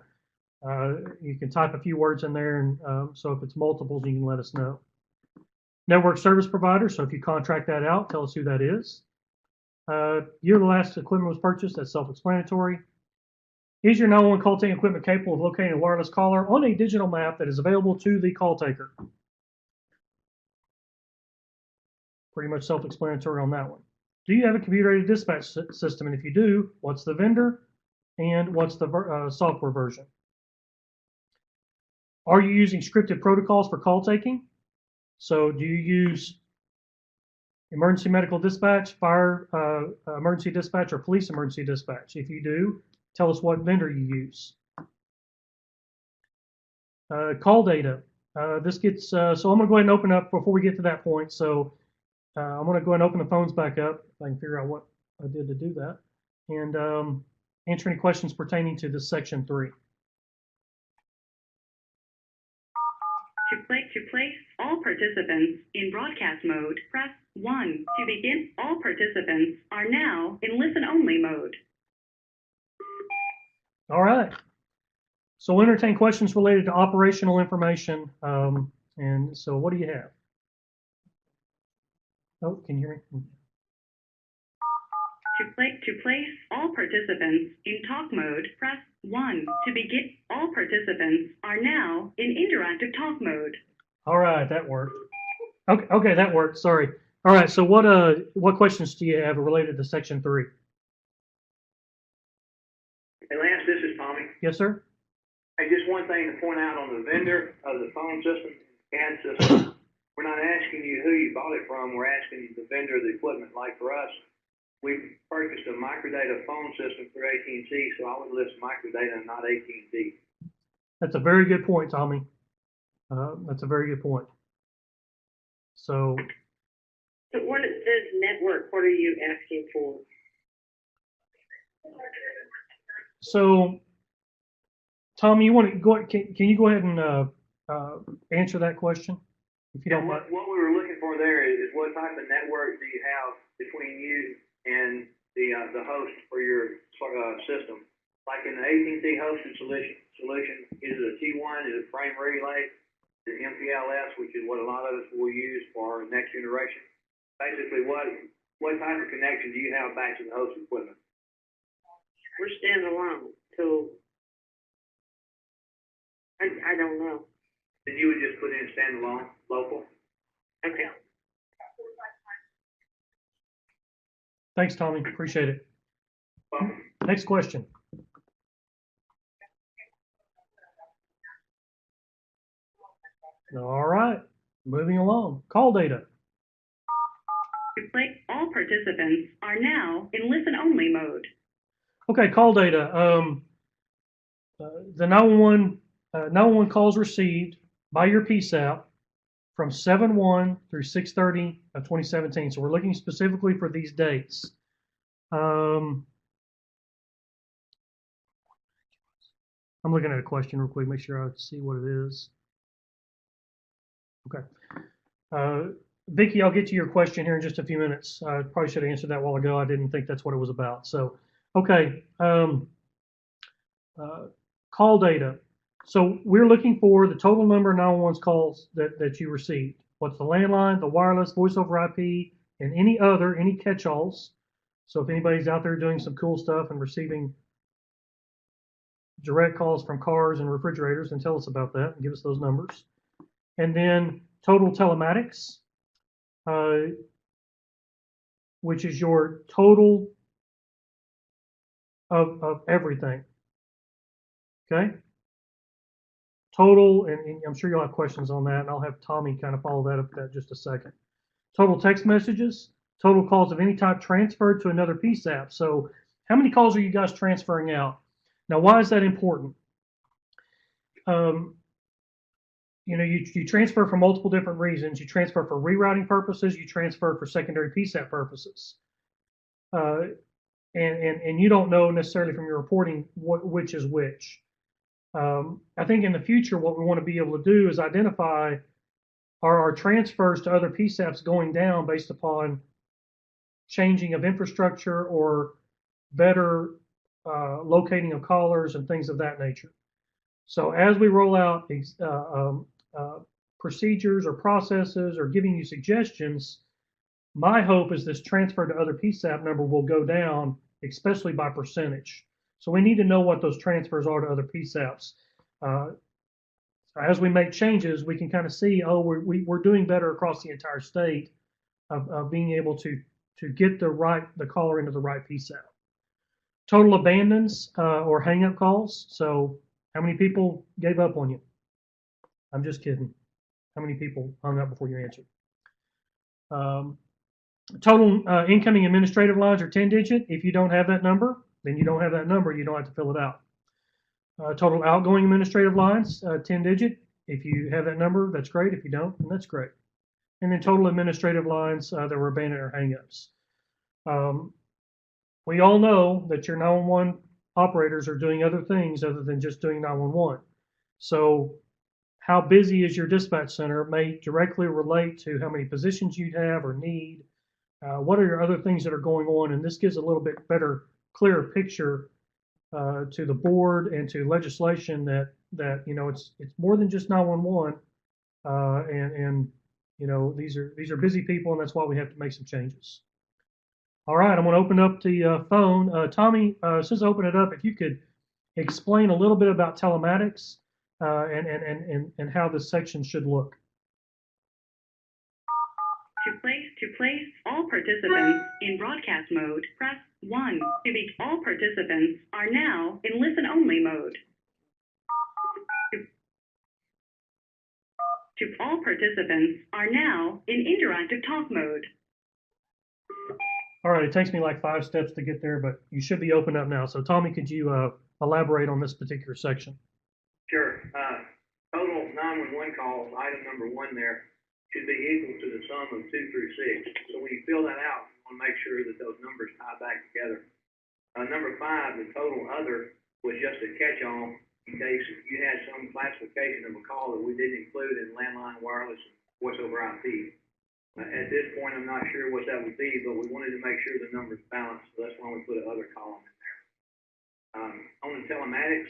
you can type a few words in there, and so if it's multiples, you can let us know. Network service provider. So if you contract that out, tell us who that is. Year the last equipment was purchased. That's self-explanatory. Is your 911 call taking equipment capable of locating a wireless caller on a digital map that is available to the call taker? Pretty much self-explanatory on that one. Do you have a computer-aided dispatch system? And if you do, what's the vendor and what's the software version? Are you using scripted protocols for call taking? So do you use emergency medical dispatch, fire emergency dispatch, or police emergency dispatch? If you do, tell us what vendor you use. Call data. This gets, so I'm going to go ahead and open up before we get to that point. So I'm going to go ahead and open the phones back up if I can figure out what I did to do that. And answer any questions pertaining to this section 3. To place all participants in broadcast mode, press 1. To begin, all participants are now in listen-only mode. All right. So we'll entertain questions related to operational information. And so what do you have? Oh, can you hear me? To place all participants in talk mode, press 1. To begin, all participants are now in interactive talk mode. All right, that worked. Okay, that worked. Sorry. All right, so what questions do you have related to section 3? Yes, sir? Hey, just one thing to point out on the vendor of the phone system and system. We're not asking you who you bought it from, we're asking you the vendor of the equipment. Like for us, we purchased a microdata phone system through AT&T, so I would list microdata and not AT&T. That's a very good point, Tommy. That's a very good point. So, So when it says network, what are you asking for? so Tommy, you want to go? Can you go ahead and answer that question, if you don't mind? What we were looking for there is what type of network do you have between you and the host for your system? Like in the AT&T hosted solution, is it a T1, is it frame relay, is it MPLS, which is what a lot of us will use for our next generation? Basically, what type of connection do you have back to the host equipment? We're standalone, so I don't know. Then you would just put in standalone, local? Okay. Thanks, Tommy. Appreciate it. Well, Next question. All right, moving along. Call data. All participants are now in listen-only mode. Okay, call data. The 911 calls received by your PSAP from 7/1 through 6/30 of 2017. So we're looking specifically for these dates. I'm looking at a question real quick, make sure I see what it is. Okay. Vicki, I'll get to your question here in just a few minutes. I probably should have answered that a while ago. I didn't think that's what it was about. So, okay. Call data. So we're looking for the total number of 911 calls that you received. What's the landline, the wireless, voice over IP, and any catch-alls. So if anybody's out there doing some cool stuff and receiving direct calls from cars and refrigerators, then tell us about that and give us those numbers. And then total telematics, which is your total of everything. Okay? Total, and I'm sure you'll have questions on that, and I'll have Tommy kind of follow that up in just a second. Total text messages, total calls of any type transferred to another PSAP. So how many calls are you guys transferring out? Now, why is that important? You transfer for multiple different reasons. You transfer for rerouting purposes. You transfer for secondary PSAP purposes. And you don't know necessarily from your reporting which is which. I think in the future, what we want to be able to do is identify, are our transfers to other PSAPs going down based upon changing of infrastructure or better locating of callers and things of that nature. So as we roll out procedures or processes or giving you suggestions, my hope is this transfer to other PSAP number will go down, especially by percentage. So we need to know what those transfers are to other PSAPs. As we make changes, we can kind of see, oh, we're doing better across the entire state of being able to get the caller into the right PSAP. Total abandons or hang-up calls. So how many people gave up on you? I'm just kidding. How many people hung up before you answered? Total incoming administrative lines are 10-digit. If you don't have that number, then you don't have that number. You don't have to fill it out. Total outgoing administrative lines, 10-digit. If you have that number, that's great. If you don't, then that's great. And then total administrative lines that were abandoned or hang-ups. We all know that your 911 operators are doing other things other than just doing 911. So how busy is your dispatch center may directly relate to how many positions you have or need. What are your other things that are going on? And this gives a little bit better, clearer picture to the board and to legislation that it's more than just 911. And these are busy people, and that's why we have to make some changes. All right, I'm going to open up the phone. Tommy, since I open it up, if you could explain a little bit about telematics and how this section should look. To place all participants in broadcast mode, press 1. All participants are now in listen-only mode. to all participants are now in interactive talk mode. All right, it takes me like 5 steps to get there, but you should be open up now. So Tommy, could you elaborate on this particular section? Sure. Total 911 calls, item number 1 there, should be equal to the sum of 2 through 6. So when you fill that out, you want to make sure that those numbers tie back together. Number 5, the total other was just a catch-all in case you had some classification of a call that we didn't include in landline, wireless, and voice over IP. At this point, I'm not sure what that would be, but we wanted to make sure the numbers balanced, so that's why we put another column in there. On the telematics,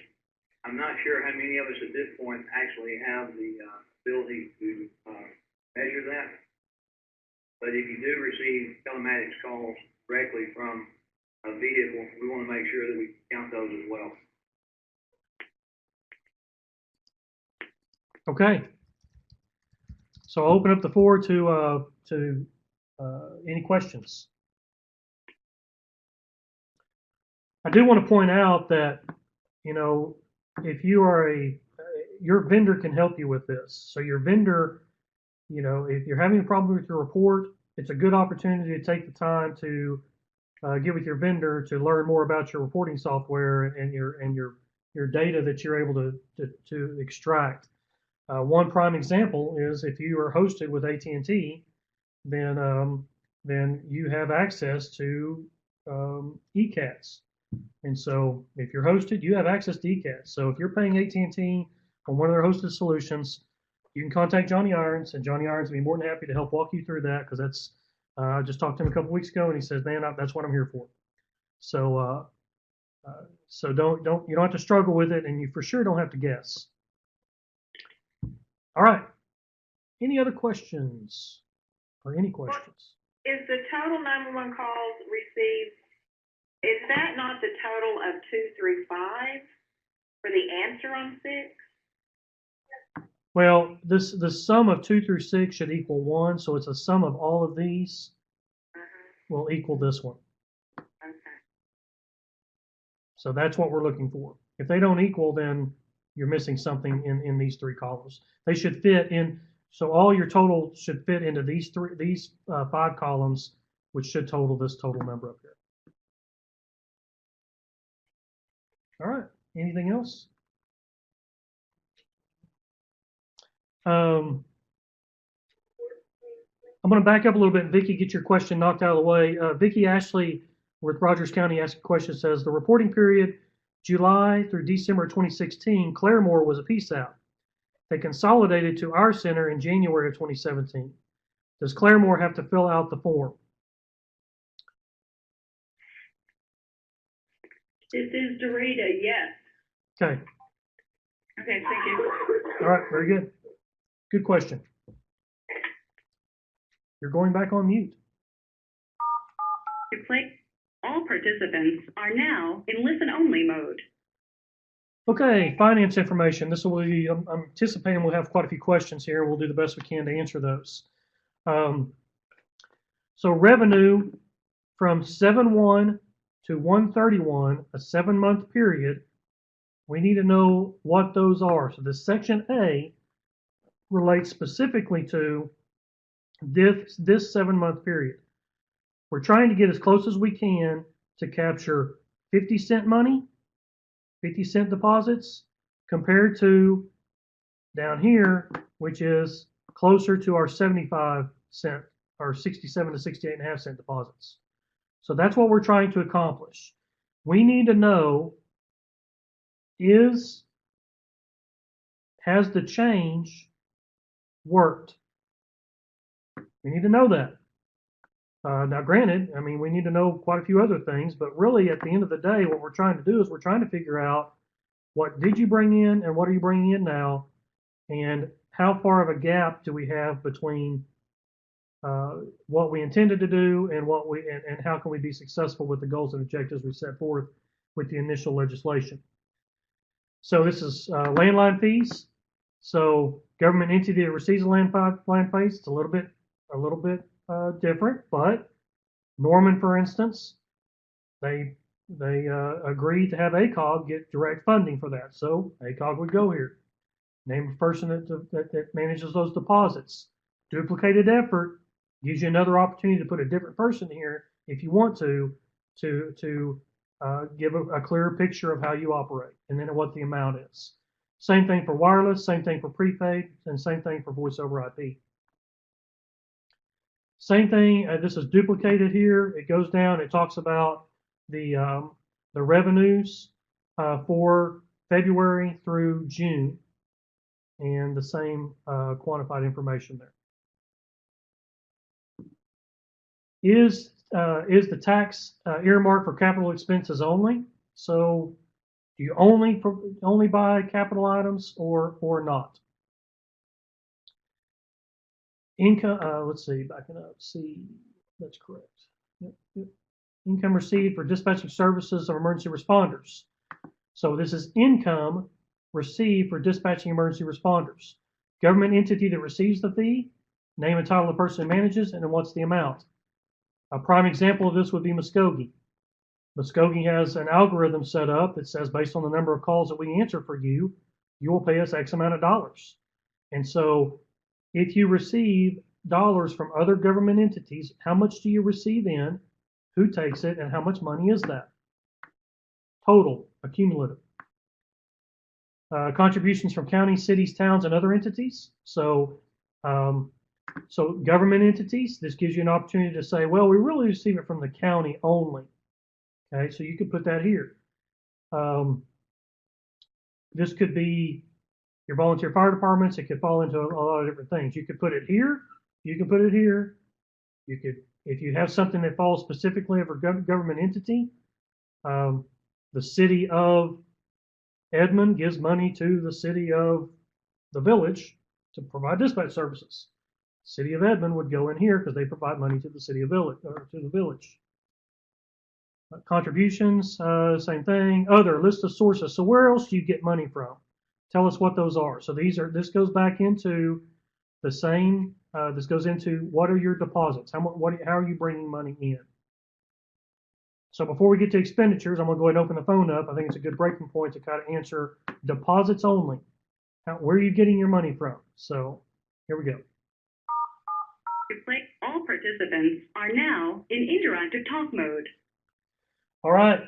I'm not sure how many of us at this point actually have the ability to measure that. But if you do receive telematics calls directly from a vehicle, we want to make sure that we count those as well. Okay. So I'll open up the floor to any questions. I do want to point out that, you know, if you are your vendor can help you with this. So your vendor, you know, if you're having a problem with your report, it's a good opportunity to take the time to get with your vendor to learn more about your reporting software and your data that you're able to extract. One prime example is if you are hosted with AT&T, then you have access to ECATs. And so if you're hosted, you have access to ECATs. So if you're paying AT&T on one of their hosted solutions, you can contact Johnny Irons, and Johnny Irons will be more than happy to help walk you through that, because that's I just talked to him a couple weeks ago, and he says, "Man, that's what I'm here for." So so you don't have to struggle with it, and you for sure don't have to guess. All right. Any other questions or any questions? Is the total 911 calls received, is that not the total of 2 through 5 for the answer on 6? Well, the sum of 2 through 6 should equal 1, so it's a sum of all of these will equal this one. Okay. So that's what we're looking for. If they don't equal, then you're missing something in these 3 columns. They should fit in, so all your total should fit into these 5 columns, which should total this total number up here. All right. Anything else? I'm going to back up a little bit. Vicki, get your question knocked out of the way. Vicki Ashley with Rogers County asked a question, says, the reporting period, July through December 2016, Claremore was a PSAP. They consolidated to our center in January of 2017. Does Claremore have to fill out the form? This is Dorita, yes. Okay. Okay, thank you. All right, very good. Good question. You're going back on mute. All participants are now in listen-only mode. Okay, finance information. This will be, I'm anticipating we'll have quite a few questions here, and we'll do the best we can to answer those. So revenue from 7/1 to 1/31, a 7-month period, we need to know what those are. So this section A relates specifically to this 7-month period. We're trying to get as close as we can to capture 50-cent money, 50-cent deposits, compared to down here, which is closer to our 75-cent or 67 to 68.5-cent deposits. So that's what we're trying to accomplish. We need to know, has the change worked? We need to know that. Now, granted, I mean, we need to know quite a few other things, but really at the end of the day, what we're trying to do is we're trying to figure out what did you bring in and what are you bringing in now, and how far of a gap do we have between what we intended to do and and how can we be successful with the goals and objectives we set forth with the initial legislation. So this is landline fees. So government entity that receives a landline fees, it's a little bit different, but Norman, for instance, they agreed to have ACOG get direct funding for that. So ACOG would go here. Name of person that manages those deposits. Duplicated effort gives you another opportunity to put a different person here if you want to give a clearer picture of how you operate and then what the amount is. Same thing for wireless, same thing for prepaid, and same thing for voice over IP. Same thing, this is duplicated here. It goes down, it talks about the revenues for February through June, and the same quantified information there. Is the tax earmarked for capital expenses only? So do you only buy capital items or not? Income, let's see, backing up, see, that's correct. Yep. Income received for dispatching services of emergency responders. So this is income received for dispatching emergency responders. Government entity that receives the fee, name and title of the person who manages, and then what's the amount. A prime example of this would be Muskogee. Muskogee has an algorithm set up that says based on the number of calls that we answer for you, you will pay us X amount of dollars. And so if you receive dollars from other government entities, how much do you receive in, who takes it, and how much money is that? Total, accumulative. Contributions from counties, cities, towns, and other entities. So government entities, this gives you an opportunity to say, well, we really receive it from the county only. Okay, so you could put that here. This could be your volunteer fire departments. It could fall into a lot of different things. You could put it here. You can put it here. You could, if you have something that falls specifically over government entity, the city of Edmond gives money to the city of the village to provide dispatch services. City of Edmond would go in here because they provide money to the city of village or to the village. Contributions, same thing. Other list of sources. So where else do you get money from? Tell us what those are. So this goes back into the same. This goes into what are your deposits? How are you bringing money in? So before we get to expenditures, I'm going to go ahead and open the phone up. I think it's a good breaking point to kind of answer deposits only. Where are you getting your money from? So here we go. All participants are now in interactive talk mode. All right.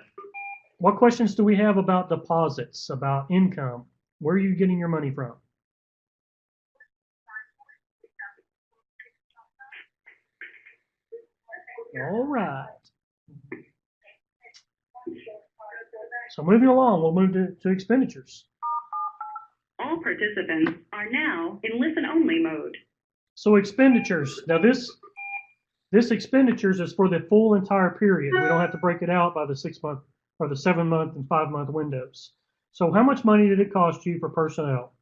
What questions do we have about deposits, about income? Where are you getting your money from? All right. So moving along, we'll move to expenditures. All participants are now in listen-only mode. So expenditures. Now this expenditures is for the full entire period. We don't have to break it out by the 6 month or the 7 month and 5 month windows. So how much money did it cost you for personnel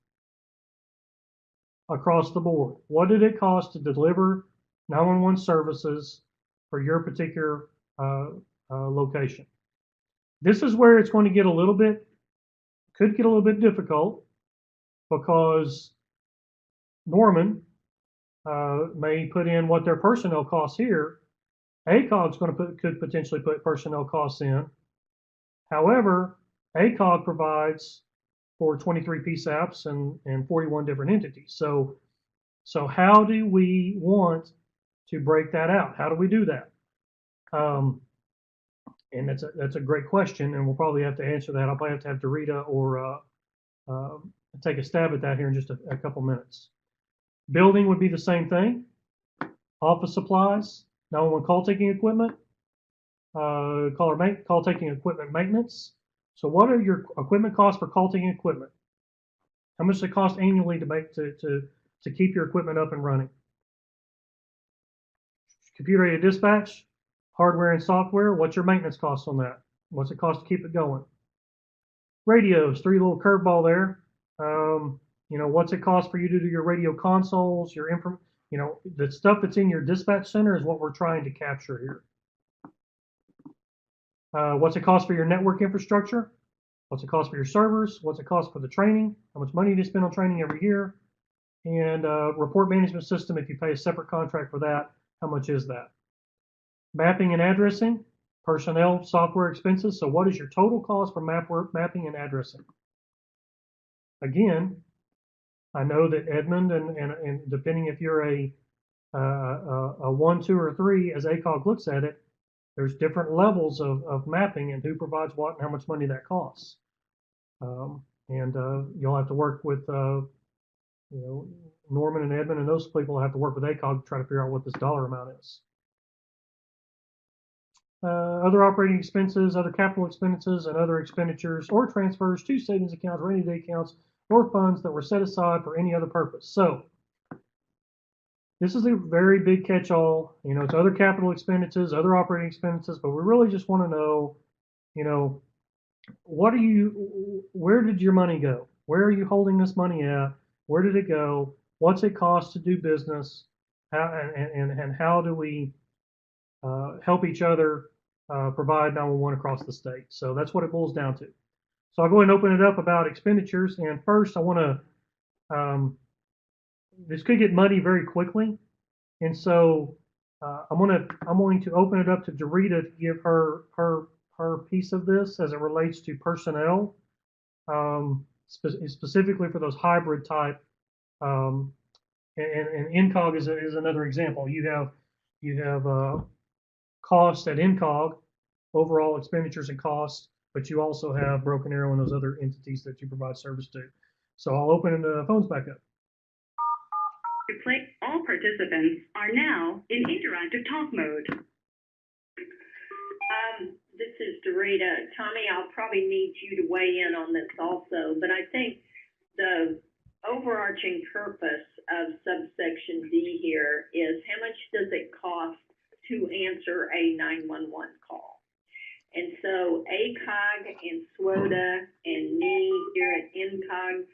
across the board? What did it cost to deliver 911 services for your particular location? This is where it's going to get a little bit, could get a little bit difficult because Norman may put in what their personnel costs here. ACOG's could potentially put personnel costs in. However, ACOG provides for 23 PSAPs and 41 different entities. So how do we want to break that out? How do we do that? And that's a great question, and we'll probably have to answer that. I'll probably have to have Dorita or take a stab at that here in just a couple minutes. Building would be the same thing. Office supplies, 911 call taking equipment, call taking equipment maintenance. So what are your equipment costs for call taking equipment? How much does it cost annually to keep your equipment up and running? Computer aided dispatch, hardware and software. What's your maintenance costs on that? What's it cost to keep it going? Radios, 3 little curveball there. What's it cost for you to do your radio consoles, the stuff that's in your dispatch center is what we're trying to capture here. What's it cost for your network infrastructure? What's it cost for your servers? What's it cost for the training? How much money do you spend on training every year? And report management system, if you pay a separate contract for that, how much is that? Mapping and addressing, personnel, software expenses. So what is your total cost for mapping and addressing? Again, I know that Edmund and depending if you're a 1, 2, or 3, as ACOG looks at it, there's different levels of mapping and who provides what and how much money that costs. You'll have to work with Norman and Edmund and those people have to work with ACOG to try to figure out what this dollar amount is. Other operating expenses, other capital expenses, and other expenditures or transfers to savings accounts, rainy day accounts, or funds that were set aside for any other purpose. So this is a very big catch-all. It's other capital expenses, other operating expenses, but we really just want to know, where did your money go? Where are you holding this money at? Where did it go? What's it cost to do business? And how do we help each other provide 911 across the state? So that's what it boils down to. So I'll go ahead and open it up about expenditures. And first, I want to, this could get muddy very quickly. And so I'm going to open it up to Dorita to give her piece of this as it relates to personnel, specifically for those hybrid type. And INCOG is another example. You have costs at INCOG, overall expenditures and costs, but you also have Broken Arrow and those other entities that you provide service to. So I'll open the phones back up. All participants are now in interactive talk mode. This is Dorita. Tommy, I'll probably need you to weigh in on this also, but I think the overarching purpose of subsection D here is how much does it cost to answer a 911 call? And so ACOG and SWOTA and me here at INCOG,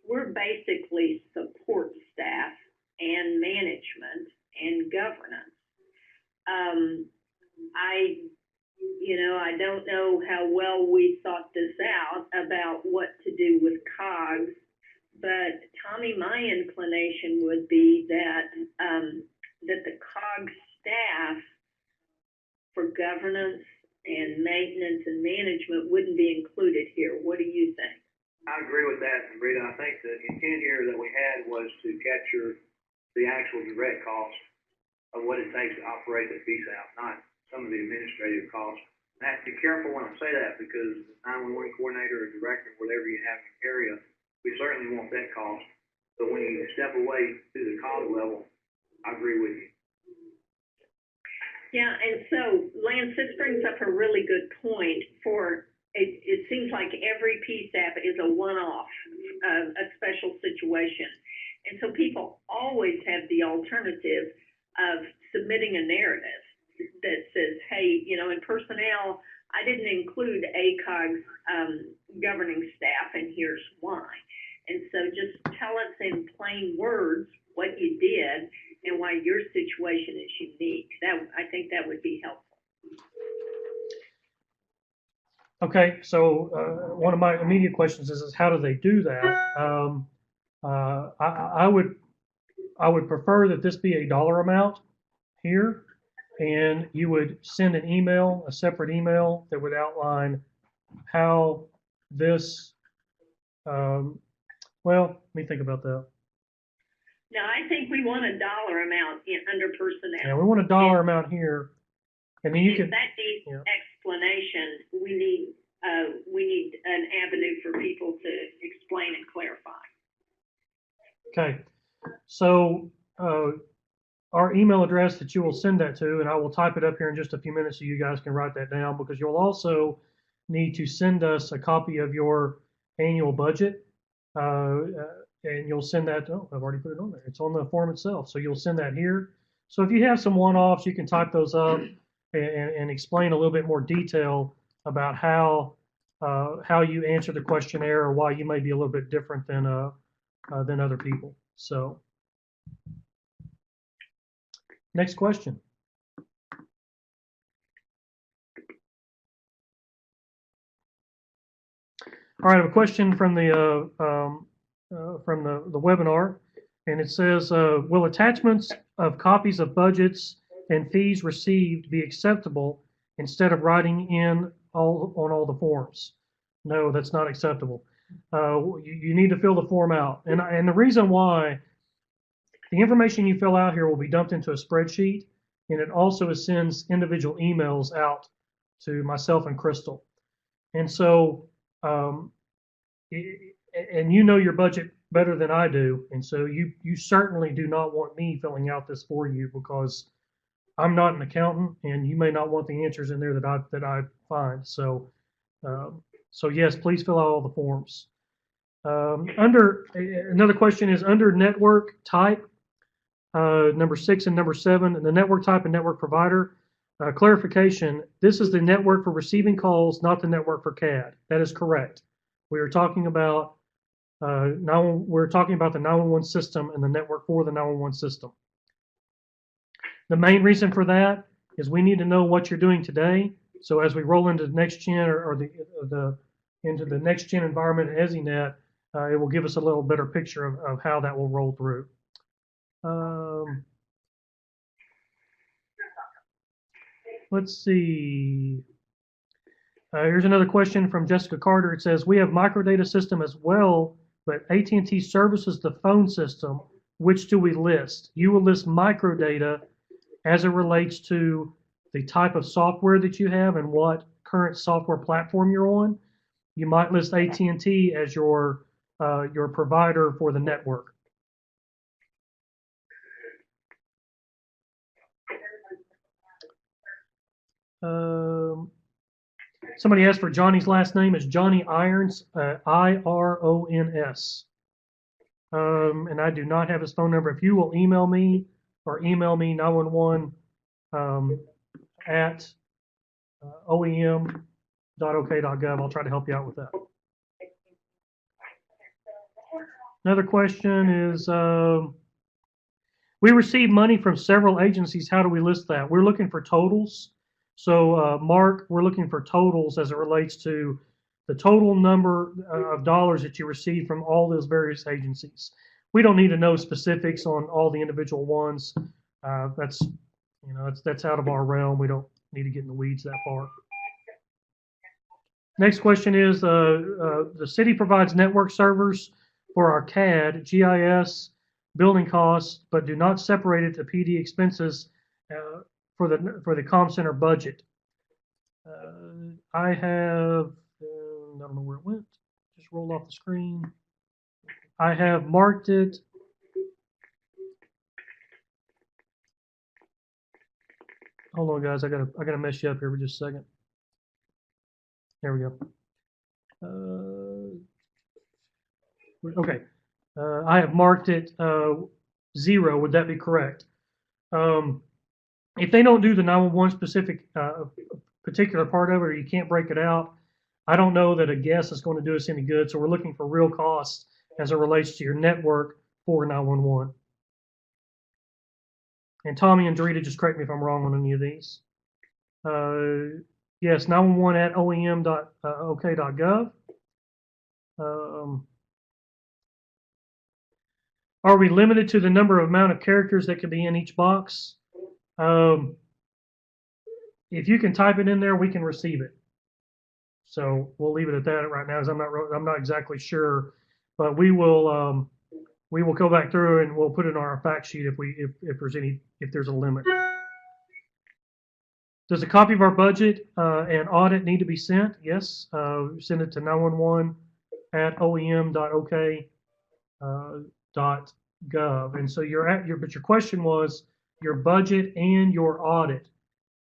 we're basically support staff and management and governance. I don't know how well we thought this out about what to do with COGS, but Tommy, my inclination would be that that the COGS staff for governance and maintenance and management wouldn't be included here. What do you think? I agree with that, Rita. I think the intent here that we had was to capture the actual direct cost of what it takes to operate the PSAP, not some of the administrative costs. I have to be careful when I say that because the 911 coordinator or director, whatever you have in the area, we certainly want that cost. But when you step away to the COG level, I agree with you. Yeah, and so Lance, this brings up a really good point. It seems like every PSAP is a one-off, a special situation. And so people always have the alternative of submitting a narrative that says, hey, in personnel, I didn't include ACOG's governing staff, and here's why. And so just tell us in plain words what you did and why your situation is unique. I think that would be helpful. Okay, so one of my immediate questions is how do they do that? I would prefer that this be a dollar amount here, and you would send an email, a separate email that would outline how this. Well, let me think about that. No, I think we want a dollar amount under personnel. Yeah, we want a dollar amount here, and then you can. That needs explanation. We need an avenue for people to explain and clarify. Okay, so our email address that you will send that to, and I will type it up here in just a few minutes so you guys can write that down, because you'll also need to send us a copy of your annual budget, and you'll send that. Oh, I've already put it on there. It's on the form itself, so you'll send that here. So if you have some one-offs, you can type those up and explain a little bit more detail about how you answer the questionnaire or why you may be a little bit different than other people. So, next question. All right, I have a question from the webinar, and it says, will attachments of copies of budgets and fees received be acceptable instead of writing in on all the forms? No, that's not acceptable. you need to fill the form out. And the reason why, the information you fill out here will be dumped into a spreadsheet, and it also sends individual emails out to myself and Crystal. And so, and you know your budget better than I do, and so you certainly do not want me filling out this for you, because I'm not an accountant, and you may not want the answers in there that I find. So, so yes, please fill out all the forms. Another question is under network type, number 6 and number 7, and the network type and network provider. Clarification: this is the network for receiving calls, not the network for CAD. That is correct. We are talking about we're talking about the 911 system and the network for the 911 system. The main reason for that is we need to know what you're doing today. So as we roll into the next gen into the next gen environment at EZNet, it will give us a little better picture of how that will roll through. Let's see. Here's another question from Jessica Carter. It says, we have microdata system as well, but AT&T services the phone system. Which do we list? You will list microdata as it relates to the type of software that you have and what current software platform you're on. You might list AT&T as your provider for the network. Somebody asked for Johnny's last name. It's Johnny Irons, IRONS. And I do not have his phone number. If you will email me or email me 911 at oem.ok.gov, I'll try to help you out with that. Another question is, we receive money from several agencies. How do we list that? We're looking for totals. So, Mark, we're looking for totals as it relates to the total number of dollars that you receive from all those various agencies. We don't need to know specifics on all the individual ones. That's out of our realm. We don't need to get in the weeds that far. Next question is, the city provides network servers for our CAD, GIS, building costs, but do not separate it to PD expenses for the comm center budget. I have, I don't know where it went. Just rolled off the screen. I have marked it. Hold on, guys. I gotta mess you up here for just a second. There we go. Okay. I have marked it 0. Would that be correct? If they don't do the 911 specific particular part of it, or you can't break it out, I don't know that a guess is going to do us any good. So we're looking for real costs as it relates to your network for 911. And Tommy and Dorita, just correct me if I'm wrong on any of these. Yes, 911 at oem.ok.gov. Are we limited to the amount of characters that can be in each box? If you can type it in there, we can receive it. So we'll leave it at that right now, as I'm not exactly sure, but we will go back through and we'll put it on our fact sheet if there's a limit. Does a copy of our budget and audit need to be sent? Yes. Send it to 911 at oem.ok.gov. And so but your question was your budget and your audit.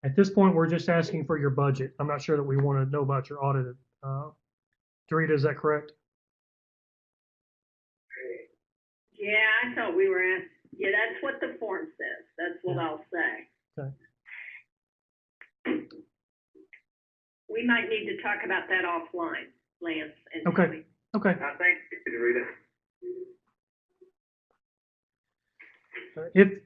At this point, we're just asking for your budget. I'm not sure that we want to know about your audit. Dorita, is that correct? Yeah, I thought we were asked. Yeah, that's what the form says. That's what I'll say. Okay. We might need to talk about that offline, Lance. And Okay. Tommy. Okay. Thank you, Dorita.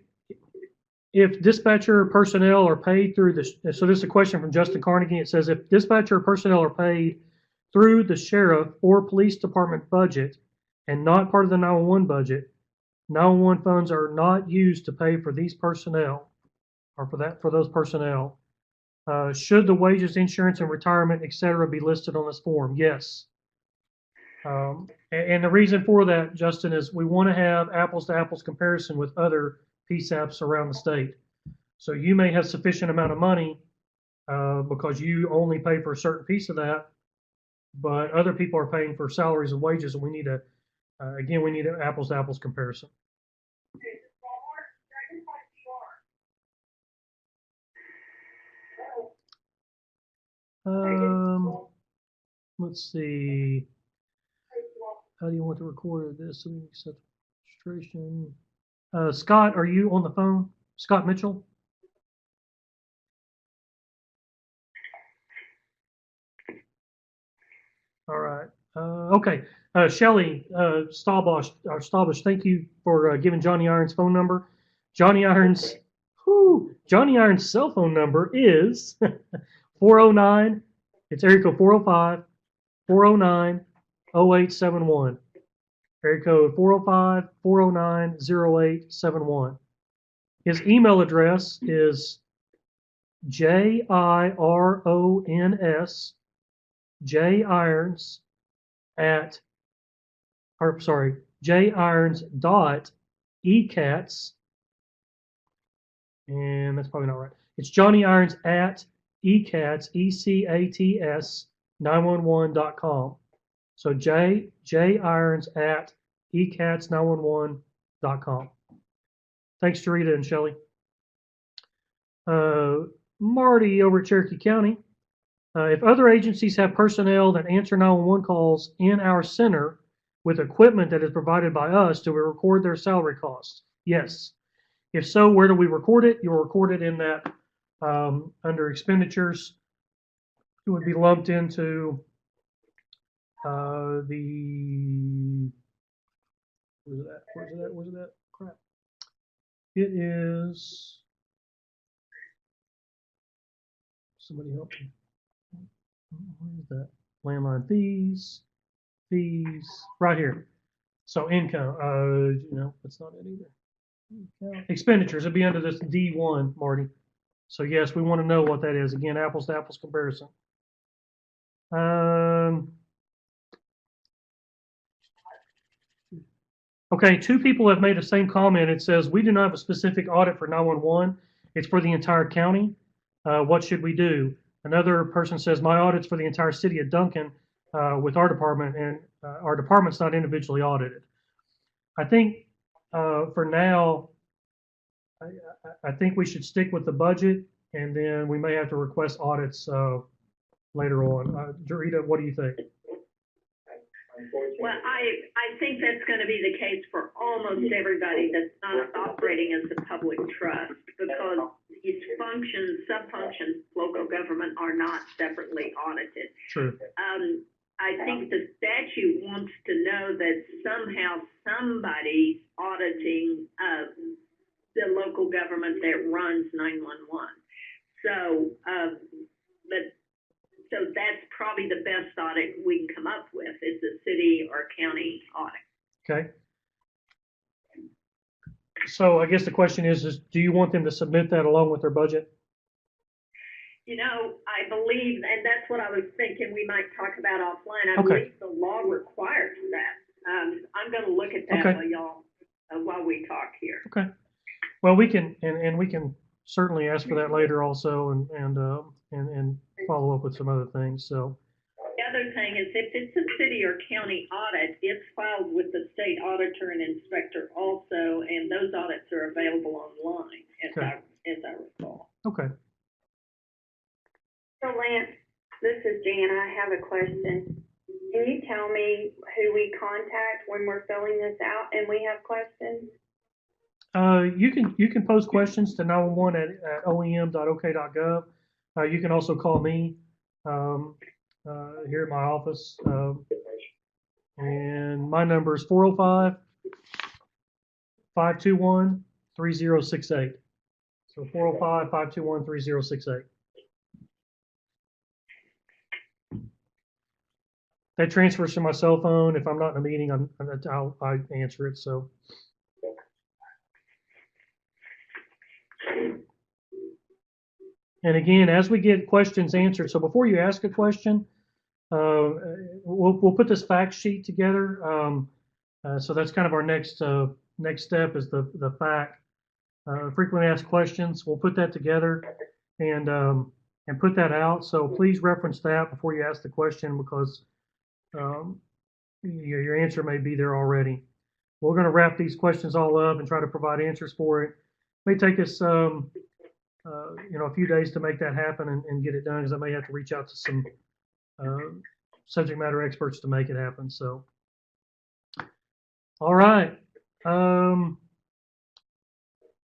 If dispatcher personnel are paid through so this is a question from Justin Carnegie. It says, if dispatcher personnel are paid through the sheriff or police department budget and not part of the 911 budget, 911 funds are not used to pay for these personnel or for those personnel. Should the wages, insurance, and retirement, etc., be listed on this form? Yes. And the reason for that, Justin, is we want to have apples to apples comparison with other PSAPs around the state. So you may have sufficient amount of money because you only pay for a certain piece of that, but other people are paying for salaries and wages, and we need again, we need an apples to apples comparison. Let's see. How do you want to record this? So we can accept registration. Scott, are you on the phone? Scott Mitchell? All right. Okay. Shelly Staubach, thank you for giving Johnny Iron's phone number. Johnny Iron's cell phone number is 409. It's area code 405-409-0871. Area code 405-409-0871. His email address is JIRONS JIRONS.ECATS, and that's probably not right. It's Johnny Irons at ECATS, ECATS 911.com. So J Irons at ECATS 911.com. Thanks, Jarita and Shelley. Marty over at Cherokee County. If other agencies have personnel that answer 911 calls in our center with equipment that is provided by us, do we record their salary costs? Yes. If so, where do we record it? You'll record it in that under expenditures. It would be lumped into where's that? Crap. It is, somebody help me. Where is that? Landline fees, right here. So income, no, that's not it either. Expenditures, it'd be under this D1, Marty. So yes, we want to know what that is. Again, apples to apples comparison. Okay, two people have made the same comment. It says, we do not have a specific audit for 911. It's for the entire county. What should we do? Another person says, my audit's for the entire city of Duncan with our department, and our department's not individually audited. I think for now, I think we should stick with the budget, and then we may have to request audits later on. Jarita, what do you think? Well, I think that's going to be the case for almost everybody that's not operating as a public trust, because these functions, sub-functions, local government are not separately audited. True. I think the statute wants to know that somehow somebody's auditing the local government that runs 911. So that's probably the best audit we can come up with, is a city or county audit. Okay. So I guess the question is do you want them to submit that along with their budget? You know, I believe, and that's what I was thinking we might talk about offline. I Okay. believe the law requires that. I'm going to look at that Okay. while we talk here. Okay. Well, we can, and we can certainly ask for that later also, and follow up with some other things. So. The other thing is, if it's a city or county audit, it's filed with the state auditor and inspector also, and those audits are available online, as I recall. Okay. So Lance, this is Jan. I have a question. Can you tell me who we contact when we're filling this out and we have questions? You can post questions to 911 at oem.ok.gov. You can also call me here at my office, and my number is 405-521-3068. So 405-521-3068. That transfers to my cell phone. If I'm not in a meeting, I answer it. So. And again, as we get questions answered, so before you ask a question, we'll put this fact sheet together. So that's kind of our next step is the fact. Frequently asked questions. We'll put that together and put that out. So please reference that before you ask the question because your answer may be there already. We're going to wrap these questions all up and try to provide answers for it. It may take us a few days to make that happen and get it done because I may have to reach out to some subject matter experts to make it happen. So, all right.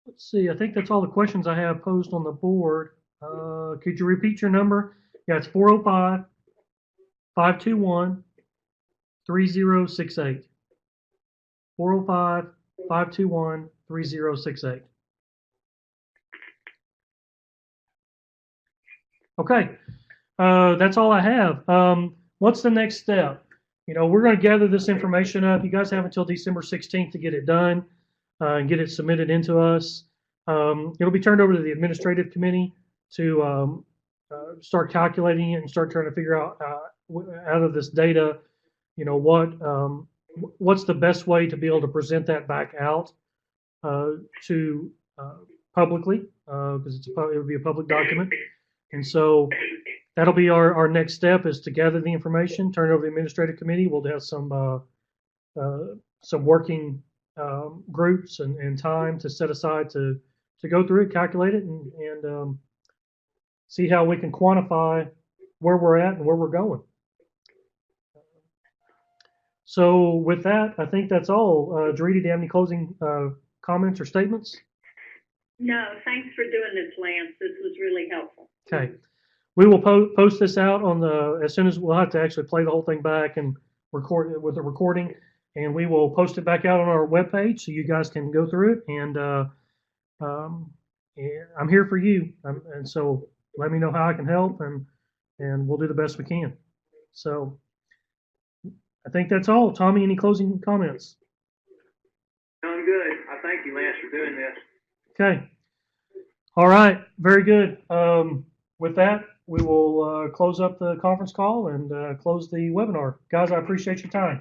Let's see. I think that's all the questions I have posed on the board. Could you repeat your number? Yeah, it's 405-521-3068. 405-521-3068. Okay, that's all I have. What's the next step? We're going to gather this information up. You guys have until December 16th to get it done and get it submitted into us. It'll be turned over to the administrative committee to start calculating it and start trying to figure out out of this data, what's the best way to be able to present that back out to publicly because it would be a public document. And so that'll be our next step is to gather the information, turn it over to the administrative committee. We'll have some working groups and time to set aside to go through it, calculate it, and see how we can quantify where we're at and where we're going. So with that, I think that's all. Dorita, do you have any closing comments or statements? No, thanks for doing this, Lance. This was really helpful. Okay. We will post this out as soon as we'll have to actually play the whole thing back and record it with a recording, and we will post it back out on our webpage so you guys can go through it. And I'm here for you, and so let me know how I can help, and we'll do the best we can. So I think that's all. Tommy, any closing comments? Sounds good. I thank you, Lance, for doing this. Okay. All right. Very good. With that, we will close up the conference call and close the webinar. Guys, I appreciate your time.